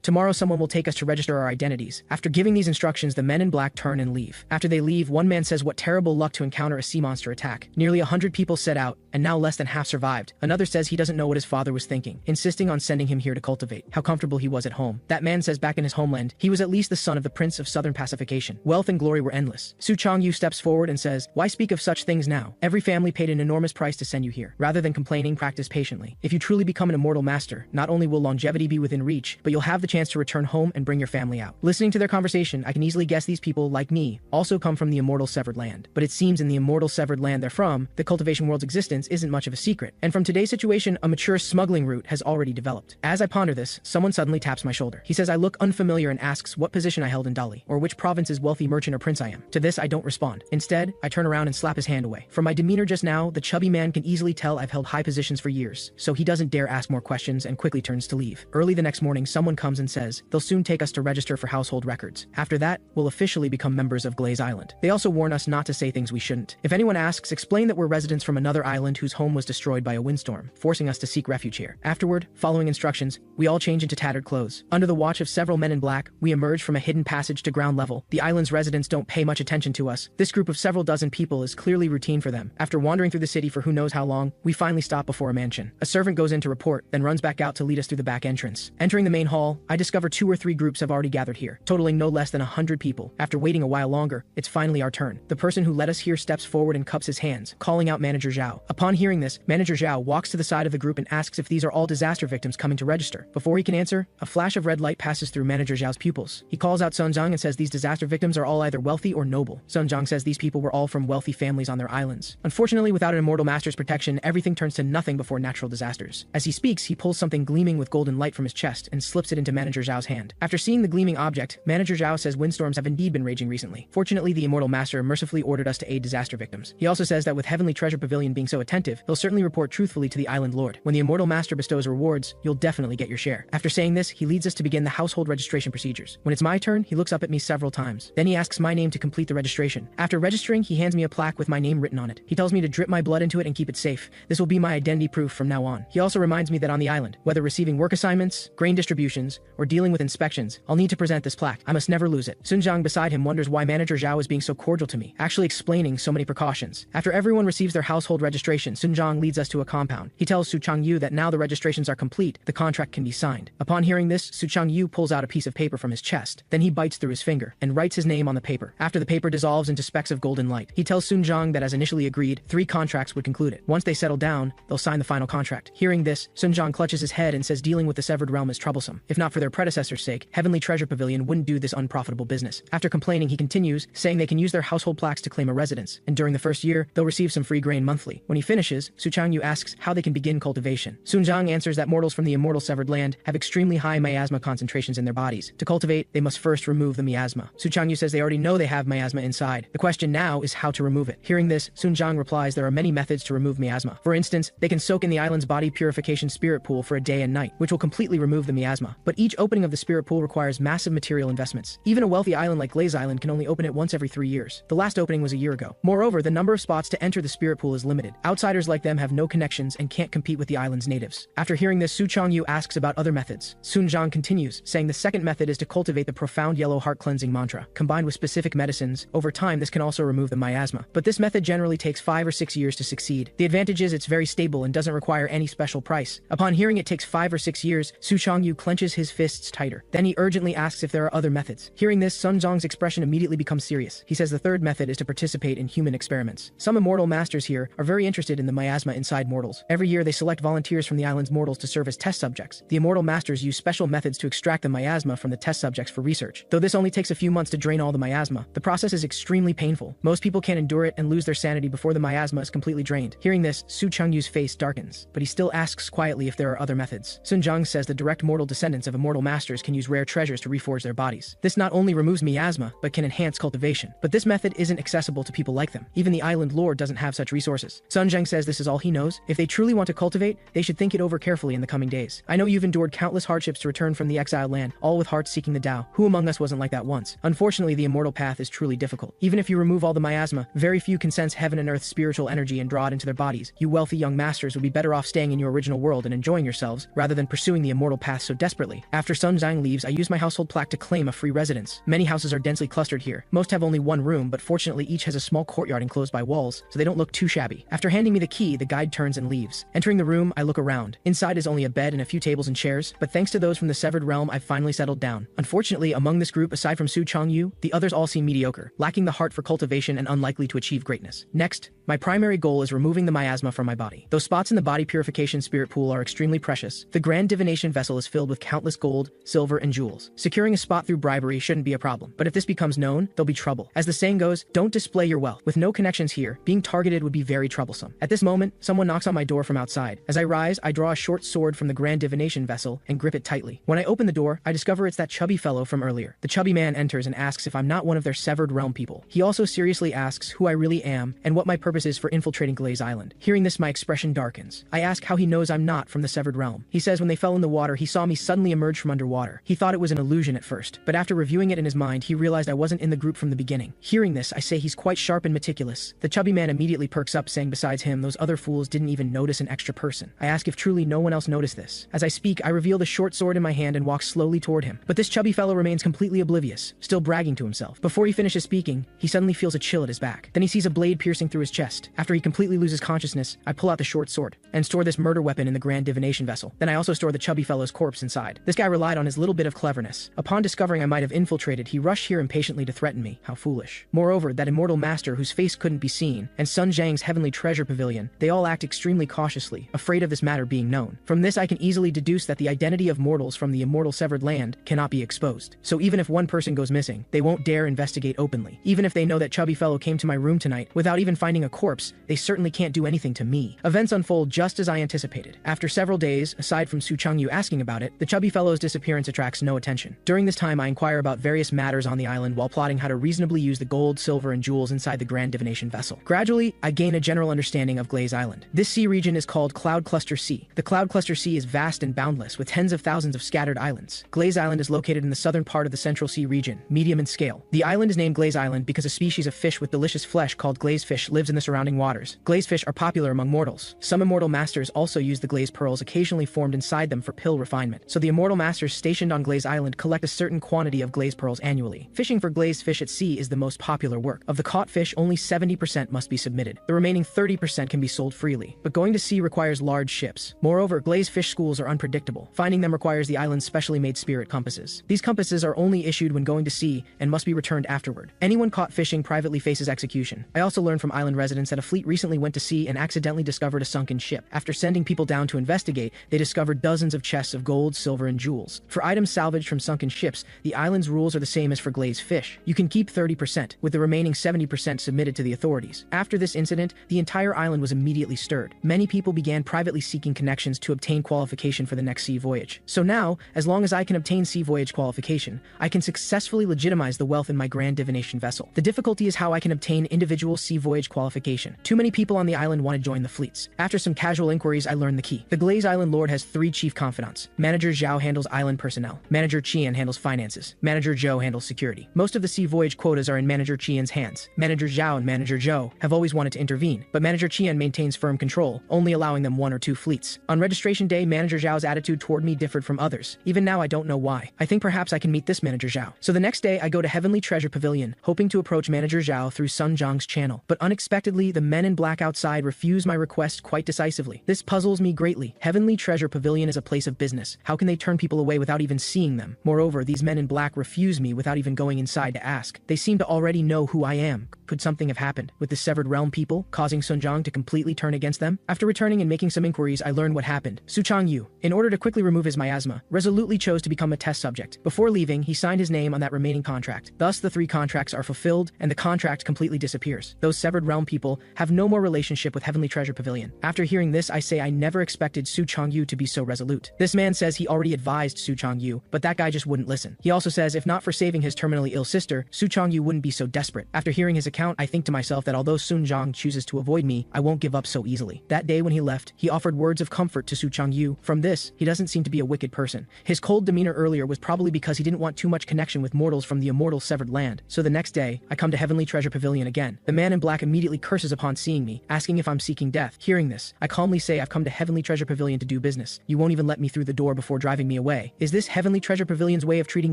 Tomorrow someone will take us to register our identities." After giving these instructions, the men in black turn and leave. After they leave, one man says what terrible luck to encounter a sea monster attack. Nearly 100 people set out, and now less than half survived. Another says he doesn't know what his father was thinking, insisting on sending him here to cultivate. How comfortable he was at home. That man says back in his homeland, he was at least the son of the Prince of Southern Pacification. Wealth and glory were endless. Su Changyu steps forward and says, "Why speak of such things now? Every family paid an enormous price to send you here. Rather than complaining, practice patiently. If you truly become an immortal master, not only will longevity be within reach, but you'll have the chance to return home and bring your family out." Listening to their conversation, I can easily guess these people, like me, also come from the immortal severed land. But it seems in the immortal severed land they're from, the cultivation world's existence isn't much of a secret. And from today's situation, a mature smuggling route has already developed. As I ponder this, someone suddenly taps my shoulder. He says I look unfamiliar and asks what position I held in Dali, or which province's wealthy merchant or prince I am. To this, I don't respond. Instead, I turn around and slap his hand away. From my demeanor just now, the chubby man can easily tell I've held high positions for years, so he doesn't dare ask more questions and quickly turns to leave. Early the next morning, someone comes and says they'll soon take us to register for household records. After that, we'll officially become members of Glaze Island. They also warn us not to say things we shouldn't. If anyone asks, explain that we're residents from another island whose home was destroyed by a windstorm, forcing us to seek refuge here. Afterward, following instructions, we all change into tattered clothes. Under the watch of several men in black, we emerge from a hidden passage to ground level. The island's residents don't pay much attention to us. This group of several dozen people is clearly routine for them. After wandering through the city for who knows how long, we finally stop before a mansion. A servant goes in to report, then runs back out to lead us through the back entrance. Entering the main hall, I discover 2 or 3 groups have already gathered here, totaling no less than 100 people. After waiting a while longer, it's finally our turn. The person who led us here steps forward and cups his hands, calling out Manager Zhao. Upon hearing this, Manager Zhao walks to the side of the group and asks if these are all disaster victims coming to register. Before he can answer, a flash of red light passes through Manager Zhao's pupils. He calls out Sun Zhang and says these disaster victims are all either wealthy or noble. Sun Zhang says these people were all from wealthy families on their islands. Unfortunately, without an immortal master's protection, everything turns to nothing before natural disasters. As he speaks, he pulls something gleaming with golden light from his chest and slips it into Manager Zhao's hand. After seeing the gleaming object, Manager Zhao says windstorms have indeed been raging recently. Fortunately, the immortal master mercifully ordered us to aid disaster victims. He also says that with Heavenly Treasure Pavilion being so attentive, he'll certainly report truthfully to the island lord. When the immortal master bestows rewards, you'll definitely get your share. After saying this, he leads us to begin the household registration procedures. When it's my turn, he looks up at me several times. Then he asks my name to complete the registration. After registering, he hands me a plaque with my name written on it. He tells me to drip my blood into it and keep it safe. This will be my identity proof from now on. He also reminds me that on the island, whether receiving work assignments, grain distributions, or dealing with inspections, I'll need to present this plaque. I must never lose it. Sun Zhang beside him wonders why Manager Zhao is being so cordial to me, actually explaining so many precautions. After everyone receives their household registration, Sun Zhang leads us to a compound. He tells Su Changyu that now the registrations are complete, the contract can be signed. Upon hearing this, Su Changyu pulls out a piece of paper from his chest. Then he bites through his finger and writes his name on the paper. After the paper dissolves into specks of golden light, he tells Sun Zhang that as initially agreed, 3 contracts would conclude it. Once they settle down, they'll sign the final contract. Hearing this, Sun Zhang clutches his head and says dealing with the severed realm is troublesome. If not for their predecessor's sake, Heavenly Treasure Pavilion wouldn't do this unprofitable business. After complaining, he continues, saying they can use their household plaques to claim a residence, and during the first year, they'll receive some free grain monthly. When he finishes, Su Changyu asks how they can begin cultivation. Sun Zhang answers that mortals from the immortal severed land have extremely high miasma concentrations in their bodies. To cultivate, they must first remove the miasma. Su Changyu says they already know they have miasma inside. The question now is how to remove it. Hearing this, Sun Zhang replies there are many methods to remove miasma. For instance, they can soak in the island's body purification spirit pool for a day and night, which will completely remove the miasma. But each opening of the spirit pool requires massive material investments. Even a wealthy island like Glaze Island can only open it once every 3 years. The last opening was a year ago. Moreover, the number of spots to enter the spirit pool is limited. Outsiders like them have no connections and can't compete with the island's natives. After hearing this, Su Changyu asks about other methods. Sun Zhang continues, saying the second method is to cultivate the profound yellow heart cleansing mantra. Combined with specific medicines. Over time, this can also remove the miasma. But this method generally takes 5 or 6 years to succeed. The advantage is it's very stable and doesn't require any special price. Upon hearing it takes 5 or 6 years, Su Changyu clenches his fists tighter. Then he urgently asks if there are other methods. Hearing this, Sun Zhang's expression immediately becomes serious. He says the third method is to participate in human experiments. Some immortal masters here are very interested in the miasma inside mortals. Every year they select volunteers from the island's mortals to serve as test subjects. The immortal masters use special methods to extract the miasma from the test subjects for research. Though this only takes a few months to drain all the miasma, the process is extremely painful. Most people can't endure it and lose their sanity before the miasma is completely drained. Hearing this, Su Changyu's face darkens, but he still asks quietly if there are other methods. Sun Zhang says the direct mortal descendants of immortal masters can use rare treasures to reforge their bodies. This not only removes miasma, but can enhance cultivation. But this method isn't accessible to people like them. Even the island lord doesn't have such resources. Sun Zhang says this is all he knows. If they truly want to cultivate, they should think it over carefully in the coming days. I know you've endured countless hardships to return from the exiled land, all with hearts seeking the Tao. Who among us wasn't like that once? Unfortunately, the immortal path is truly difficult. Even if you remove all the miasma, very few can sense heaven and earth's spiritual energy and draw it into their bodies. You wealthy young masters would be better off staying in your original world and enjoying yourselves, rather than pursuing the immortal path so desperately. After Sun Zhang leaves, I use my household plaque to claim a free residence. Many houses are densely clustered here. Most have only one room, but fortunately each has a small courtyard enclosed by walls, so they don't look too shabby. After handing me the key, the guide turns and leaves. Entering the room, I look around. Inside is only a bed and a few tables and chairs, but thanks to those from the severed realm, I've finally settled down. Unfortunately, among this group, aside from Su Changyu, the others all seem mediocre, lacking the heart for cultivation and unlikely to achieve greatness. Next, my primary goal is removing the miasma from my body. Those spots in the body purification spirit pool are extremely precious. The Grand Divination vessel is filled with countless gold, silver, and jewels. Securing a spot through bribery shouldn't be a problem, but if this becomes known, there'll be trouble. As the saying goes, don't display your wealth. With no connections here, being targeted would be very troublesome. At this moment, someone knocks on my door from outside. As I rise, I draw a short sword from the Grand Divination vessel and grip it tightly. When I open the door, I discover it's that chubby fellow from earlier. The chubby man enters and asks if I'm not one of their severed realm people. He also seriously asks who I really am and what my purpose is for infiltrating Glaze Island. Hearing this, my expression darkens. I ask how he knows I'm not from the severed realm. He says when they fell in the water, he saw me suddenly emerge from underwater. He thought it was an illusion at first, but after reviewing it in his mind, he realized I wasn't in the group from the beginning. Hearing this, I say he's quite sharp and meticulous. The chubby man immediately perks up, saying besides him, those other fools didn't even notice an extra person. I ask if truly no one else noticed this. As I speak, I reveal the short sword in my hand and walk slowly toward him. But this chubby fellow remains completely oblivious, still bragging to himself. Before he finishes speaking, he suddenly feels a chill at his back. Then he sees a blade piercing through his chest. After he completely loses consciousness, I pull out the short sword and store this murder weapon in the Grand Divination vessel. Then I also store the chubby fellow's corpse inside. This guy relied on his little bit of cleverness. Upon discovering I might have infiltrated, he rushed here impatiently to threaten me. How foolish. Moreover, that immortal master whose face couldn't be seen, and Sun Zhang's heavenly treasure pavilion, they all act extremely cautiously, afraid of this matter being known. From this I can easily deduce that the identity of mortals from the immortal severed land cannot be exposed. So even if one person goes missing, they won't dare investigate openly. Even if they know that chubby fellow came to my room tonight without even finding a corpse, they certainly can't do anything to me. Events unfold just as I anticipated. After several days, aside from Su Changyu asking about it, the chubby fellow's disappearance attracts no attention. During this time, I inquire about various matters on the island while plotting how to reasonably use the gold, silver, and jewels inside the Grand Divination vessel. Gradually, I gain a general understanding of Glaze Island. This sea region is called Cloud Cluster Sea. The Cloud Cluster Sea is vast and boundless, with tens of thousands of scattered islands. Glaze Island is located in the southern part of the Central Sea region, medium in scale. The island is named Glaze Island because a species of fish with delicious flesh called glaze fish lives in the surrounding waters. Glaze fish are popular among mortals. Some immortal masters also use the glaze pearls occasionally formed inside them for pill refinement. So the immortal masters stationed on Glaze Island collect a certain quantity of glaze pearls annually. Fishing for glazed fish at sea is the most popular work. Of the caught fish, only 70% must be submitted. The remaining 30% can be sold freely. But going to sea requires large ships. Moreover, glazed fish schools are unpredictable. Finding them requires the island's specially made spirit compasses. These compasses are only issued when going to sea and must be returned afterward. Anyone caught fishing privately faces execution. I also learned from island residents that a fleet recently went to sea and accidentally discovered a sunken ship. After sending people down to investigate, they discovered dozens of chests of gold, silver, and jewels. For items salvaged from sunken ships, the island's rules are the same as for glazed fish. You can keep 30%, with the remaining 70% submitted to the authorities. After this incident, the entire island was immediately stirred. Many people began privately seeking connections to obtain qualification for the next sea voyage. So now, as long as I can obtain sea voyage qualification, I can successfully legitimize the wealth in my Grand Divination vessel. The difficulty is how I can obtain individual sea voyage qualification. Too many people on the island want to join the fleets. After some casual inquiries, I learned the key. The Glaze Island Lord has 3 chief confidants. Manager Zhao handles island personnel. Manager Qian handles finances. Manager Zhou handles security. Most of the sea voyage quotas are in Manager Qian's hands. Manager Zhao and Manager Zhou have always wanted to intervene, but Manager Qian maintains firm control, only allowing them 1 or 2 fleets. On registration day, Manager Zhao's attitude toward me differed from others. Even now, I don't know why. I think perhaps I can meet this Manager Zhao. So the next day, I go to Heavenly Heavenly Treasure Pavilion, hoping to approach Manager Zhao through Sun Zhang's channel. But unexpectedly, the men in black outside refuse my request quite decisively. This puzzles me greatly. Heavenly Treasure Pavilion is a place of business. How can they turn people away without even seeing them? Moreover, these men in black refuse me without even going inside to ask. They seem to already know who I am. Could something have happened with the Severed Realm people, causing Sun Zhang to completely turn against them? After returning and making some inquiries, I learned what happened. Su Changyu, in order to quickly remove his miasma, resolutely chose to become a test subject. Before leaving, he signed his name on that remaining contract. Thus, the 3 contracts are fulfilled, and the contract completely disappears. Those Severed Realm people have no more relationship with Heavenly Treasure Pavilion. After hearing this, I say I never expected Su Changyu to be so resolute. This man says he already advised Su Changyu, but that guy just wouldn't listen. He also says if not for saving his terminally ill sister, Su Changyu wouldn't be so desperate. After hearing his account, I think to myself that although Sun Zhang chooses to avoid me, I won't give up so easily. That day when he left, he offered words of comfort to Su Changyu. From this, he doesn't seem to be a wicked person. His cold demeanor earlier was probably because he didn't want too much connection with mortals from the immortal severed land. So the next day, I come to Heavenly Treasure Pavilion again. The man in black immediately curses upon seeing me, asking if I'm seeking death. Hearing this, I calmly say I've come to Heavenly Treasure Pavilion to do business. You won't even let me through the door before driving me away. Is this Heavenly Treasure Pavilion's way of treating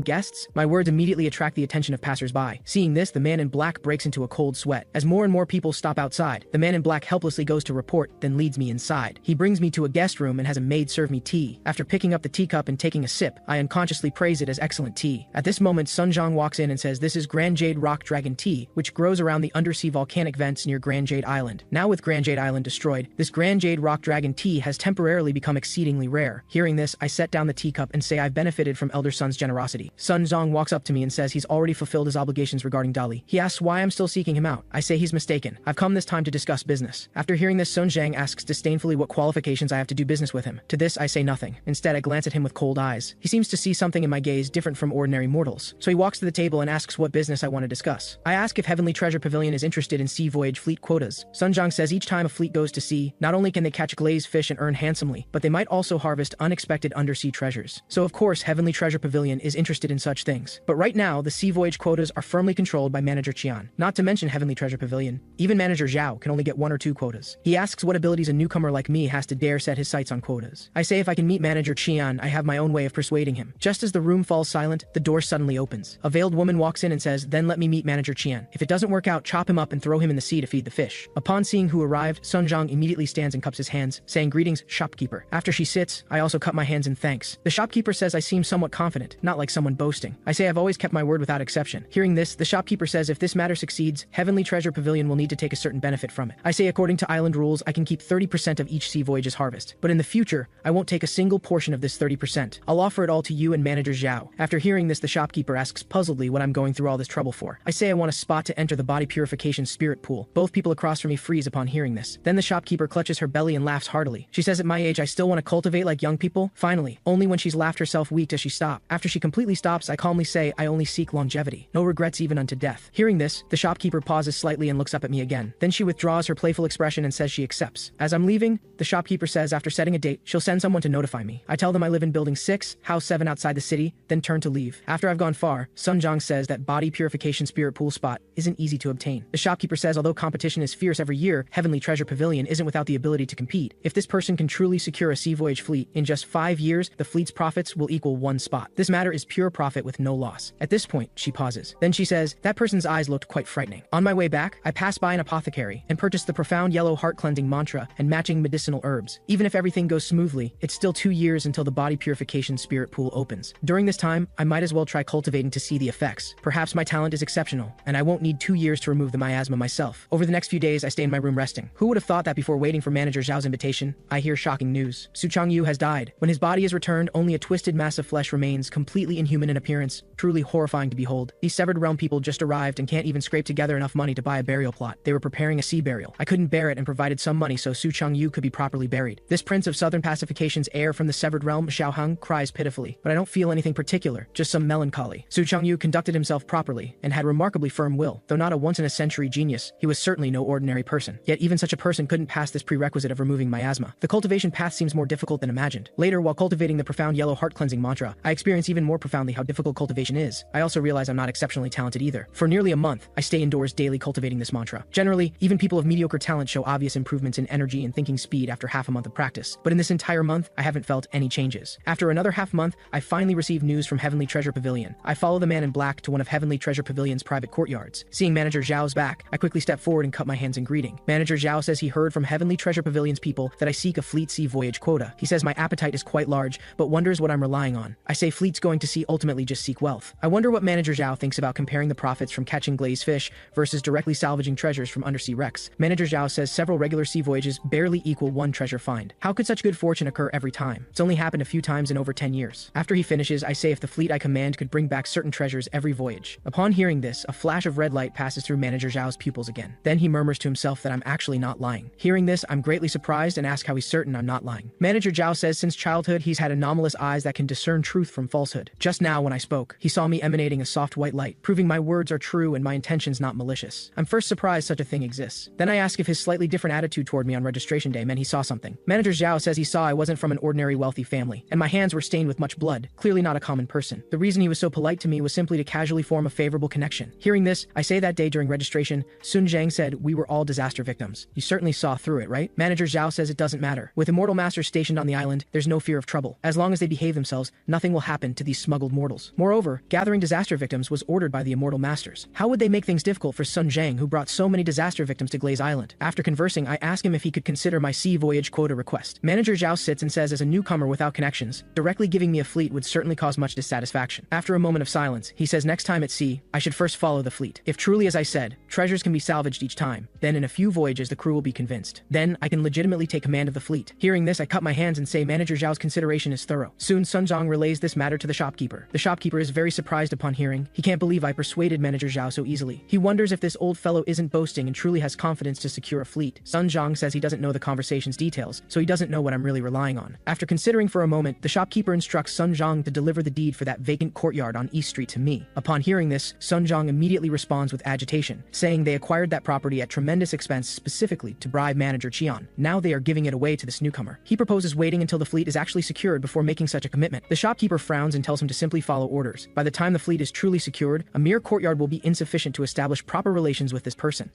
guests? My words immediately attract the attention of passers-by. Seeing this, the man in black breaks into a cold sweat. As more and more people stop outside, the man in black helplessly goes to report, then leads me inside. He brings me to a guest room and has a maid serve me tea. After picking up the teacup and taking a sip, I unconsciously praise it as excellent tea. At this moment, Sun Zhang walks in and says this is Grand Jade Rock Dragon tea, which grows around the undersea volcanic vents near Grand Jade Island. Now with Grand Jade Island destroyed, this Grand Jade Rock Dragon tea has temporarily become exceedingly rare. Hearing this, I set down the teacup and say I've benefited from Elder Sun's generosity. Sun Zhang walks up to me and says he's already fulfilled his obligations regarding Dali. He asks why I'm still seeking him out. I say he's mistaken. I've come this time to discuss business. After hearing this, Sun Zhang asks disdainfully what qualifications I have to do business with him. To this, I say nothing. Instead, I glance at him with cold eyes. He seems to see something in my gaze different from ordinary mortals. So he walks to the table and asks what business I want to discuss. I ask if Heavenly Treasure Pavilion is interested in sea voyage fleet quotas. Sun Zhang says each time a fleet goes to sea, not only can they catch glazed fish and earn handsomely, but they might also harvest unexpected undersea treasures. So of course, Heavenly Treasure Pavilion is interested in such things. But right now, the sea voyage quotas are firmly controlled by Manager Qian. Not to mention Heavenly Treasure Pavilion, even Manager Zhao can only get 1 or 2 quotas. He asks what abilities a newcomer like me has to dare set his sights on quotas. I say if I can meet Manager Qian, I have my own way of persuading him. Just as the room falls silent, the door suddenly opens. A veiled woman walks in and says, then let me meet Manager Qian. If it doesn't work out, chop him up and throw him in the sea to feed the fish. Upon seeing who arrived, Sun Zhang immediately stands and cups his hands, saying greetings, shopkeeper. After she sits, I also cup my hands in thanks. The shopkeeper says I seem somewhat confident, not like someone boasting. I say I've always kept my word without exception. Hearing this, the shopkeeper says if this matter succeeds, Heavenly Treasure Pavilion will need to take a certain benefit from it. I say according to island rules, I can keep 30% of each sea voyage's harvest. But in the future, I won't take a single portion of this 30%. I'll offer it all to you and Manager Zhao. After hearing this, the shopkeeper asks puzzledly what I'm going through all this trouble for. I say I want a spot to enter the body purification spirit pool. Both people across from me freeze upon hearing this. Then the shopkeeper clutches her belly and laughs heartily. She says at my age I still want to cultivate like young people. Finally, only when she's laughed herself weak does she stop. After she completely stops, I calmly say I only seek longevity. No regrets even unto death. Hearing this, the shopkeeper pauses slightly and looks up at me again. Then she withdraws her playful expression and says she accepts. As I'm leaving, the shopkeeper says after setting a date, she'll send someone to notify me. I tell them I live in building 6, house 7 outside the city, then turn to leave. After I've gone far, Sun Zhang says that body purification spirit pool spot isn't easy to obtain. The shopkeeper says although competition is fierce every year, Heavenly Treasure Pavilion isn't without the ability to compete. If this person can truly secure a sea voyage fleet, in just 5 years, the fleet's profits will equal 1 spot. This matter is pure profit with no loss. At this point, she pauses. Then she says, that person's eyes looked quite frightening. On my way back, I pass by an apothecary and purchase the profound yellow heart-cleansing mantra and matching medicinal herbs. Even if everything goes smoothly, it's still 2 years until the body purification spirit pool opens. During this time, I might as well try cultivating to see the effects. Perhaps my talent is exceptional, and I won't need 2 years to remove the miasma myself. Over the next few days, I stay in my room resting. Who would have thought that before waiting for Manager Zhao's invitation, I hear shocking news. Su Changyu has died. When his body is returned, only a twisted mass of flesh remains, completely inhuman in appearance, truly horrifying to behold. These Severed Realm people just arrived and can't even scrape together enough money to buy a burial plot. They were preparing a sea burial. I couldn't bear it and provided some money so Su Changyu could be properly buried. This prince of southern pacification's heir from the Severed Realm, Xiao Heng, cries pitifully, but I don't feel anything particular, just some melancholy. Su Changyu conducted himself properly and had remarkably firm will. Though not a once-in-a-century genius, he was certainly no ordinary person. Yet even such a person couldn't pass this prerequisite of removing miasma. The cultivation path seems more difficult than imagined. Later, while cultivating the profound yellow heart-cleansing mantra, I experience even more profoundly how difficult cultivation is. I also realize I'm not exceptionally talented either. For nearly a month, I stay indoors daily cultivating this mantra. Generally, even people of mediocre talent show obvious improvements in energy and thinking speed after half a month of practice. But in this entire month, I haven't felt any changes. After another half month, I finally receive news from Heavenly Treasure Pavilion. I follow the man in black to one of Heavenly Treasure Pavilion's private courtyards. Seeing Manager Zhao's back, I quickly step forward and cut my hands in greeting. Manager Zhao says he heard from Heavenly Treasure Pavilion's people that I seek a fleet sea voyage quota. He says my appetite is quite large, but wonders what I'm relying on. I say fleets going to sea ultimately just seek wealth. I wonder what Manager Zhao thinks about comparing the profits from catching glazed fish versus directly salvaging treasures from undersea wrecks. Manager Zhao says several regular sea voyages barely equal one treasure find. How could such good fortune occur every time? It's only happened a few times in over 10 years. After he finishes, I say if the fleet I command could bring back certain treasures every voyage. Upon hearing this, a flash of red light passes through Manager Zhao's pupils again. Then he murmurs to himself that I'm actually not lying. Hearing this, I'm greatly surprised and ask how he's certain I'm not lying. Manager Zhao says since childhood he's had anomalous eyes that can discern truth from falsehood. Just now when I spoke, he saw me emanating a soft white light, proving my words are true and my intentions not malicious. I'm first surprised such a thing exists. Then I ask if his slightly different attitude toward me on registration day meant he saw something. Manager Zhao says he saw I wasn't from an ordinary wealthy family, and my hands were stained with much blood, clearly not a common person. The reason he was so polite to me was simply to casually form a favorable connection. Hearing this, I say that day during registration, Sun Zhang said we were all disaster victims. You certainly saw through it, right? Manager Zhao says it doesn't matter. With immortal masters stationed on the island, there's no fear of trouble. As long as they behave themselves, nothing will happen to these smuggled mortals. Moreover, gathering disaster victims was ordered by the immortal masters. How would they make things difficult for Sun Zhang, who brought so many disaster victims to Glaze Island? After conversing, I ask him if he could consider my sea voyage quota request. Manager Zhao sits and says as a newcomer without connections, directly giving me a fleet would certainly cause much dissatisfaction. After a moment of silence, he says next time at sea, I should first follow the fleet. If truly, as I said, treasures can be salvaged each time, then in a few voyages the crew will be convinced. Then I can legitimately take command of the fleet. Hearing this, I cut my hands and say Manager Zhao's consideration is thorough. Soon Sun Zhang relays this matter to the shopkeeper. The shopkeeper is very surprised upon hearing. He can't believe I persuaded Manager Zhao so easily. He wonders if this old fellow isn't boasting and truly has confidence to secure a fleet. Sun Zhang says he doesn't know the conversation's details, so he doesn't know what I'm really relying on. After considering for a moment, the shopkeeper instructs Sun Zhang to deliver the deed for that vacant courtyard on East Street to me. Upon hearing this, Sun Zhang immediately responds with agitation, saying they acquired that property at tremendous expense specifically to bribe Manager Qian. Now they are giving it away to this newcomer. He proposes waiting until the fleet is actually secured before making such a commitment. The shopkeeper frowns and tells him to simply follow orders. By the time the fleet is truly secured, a mere courtyard will be insufficient to establish proper relations with this person.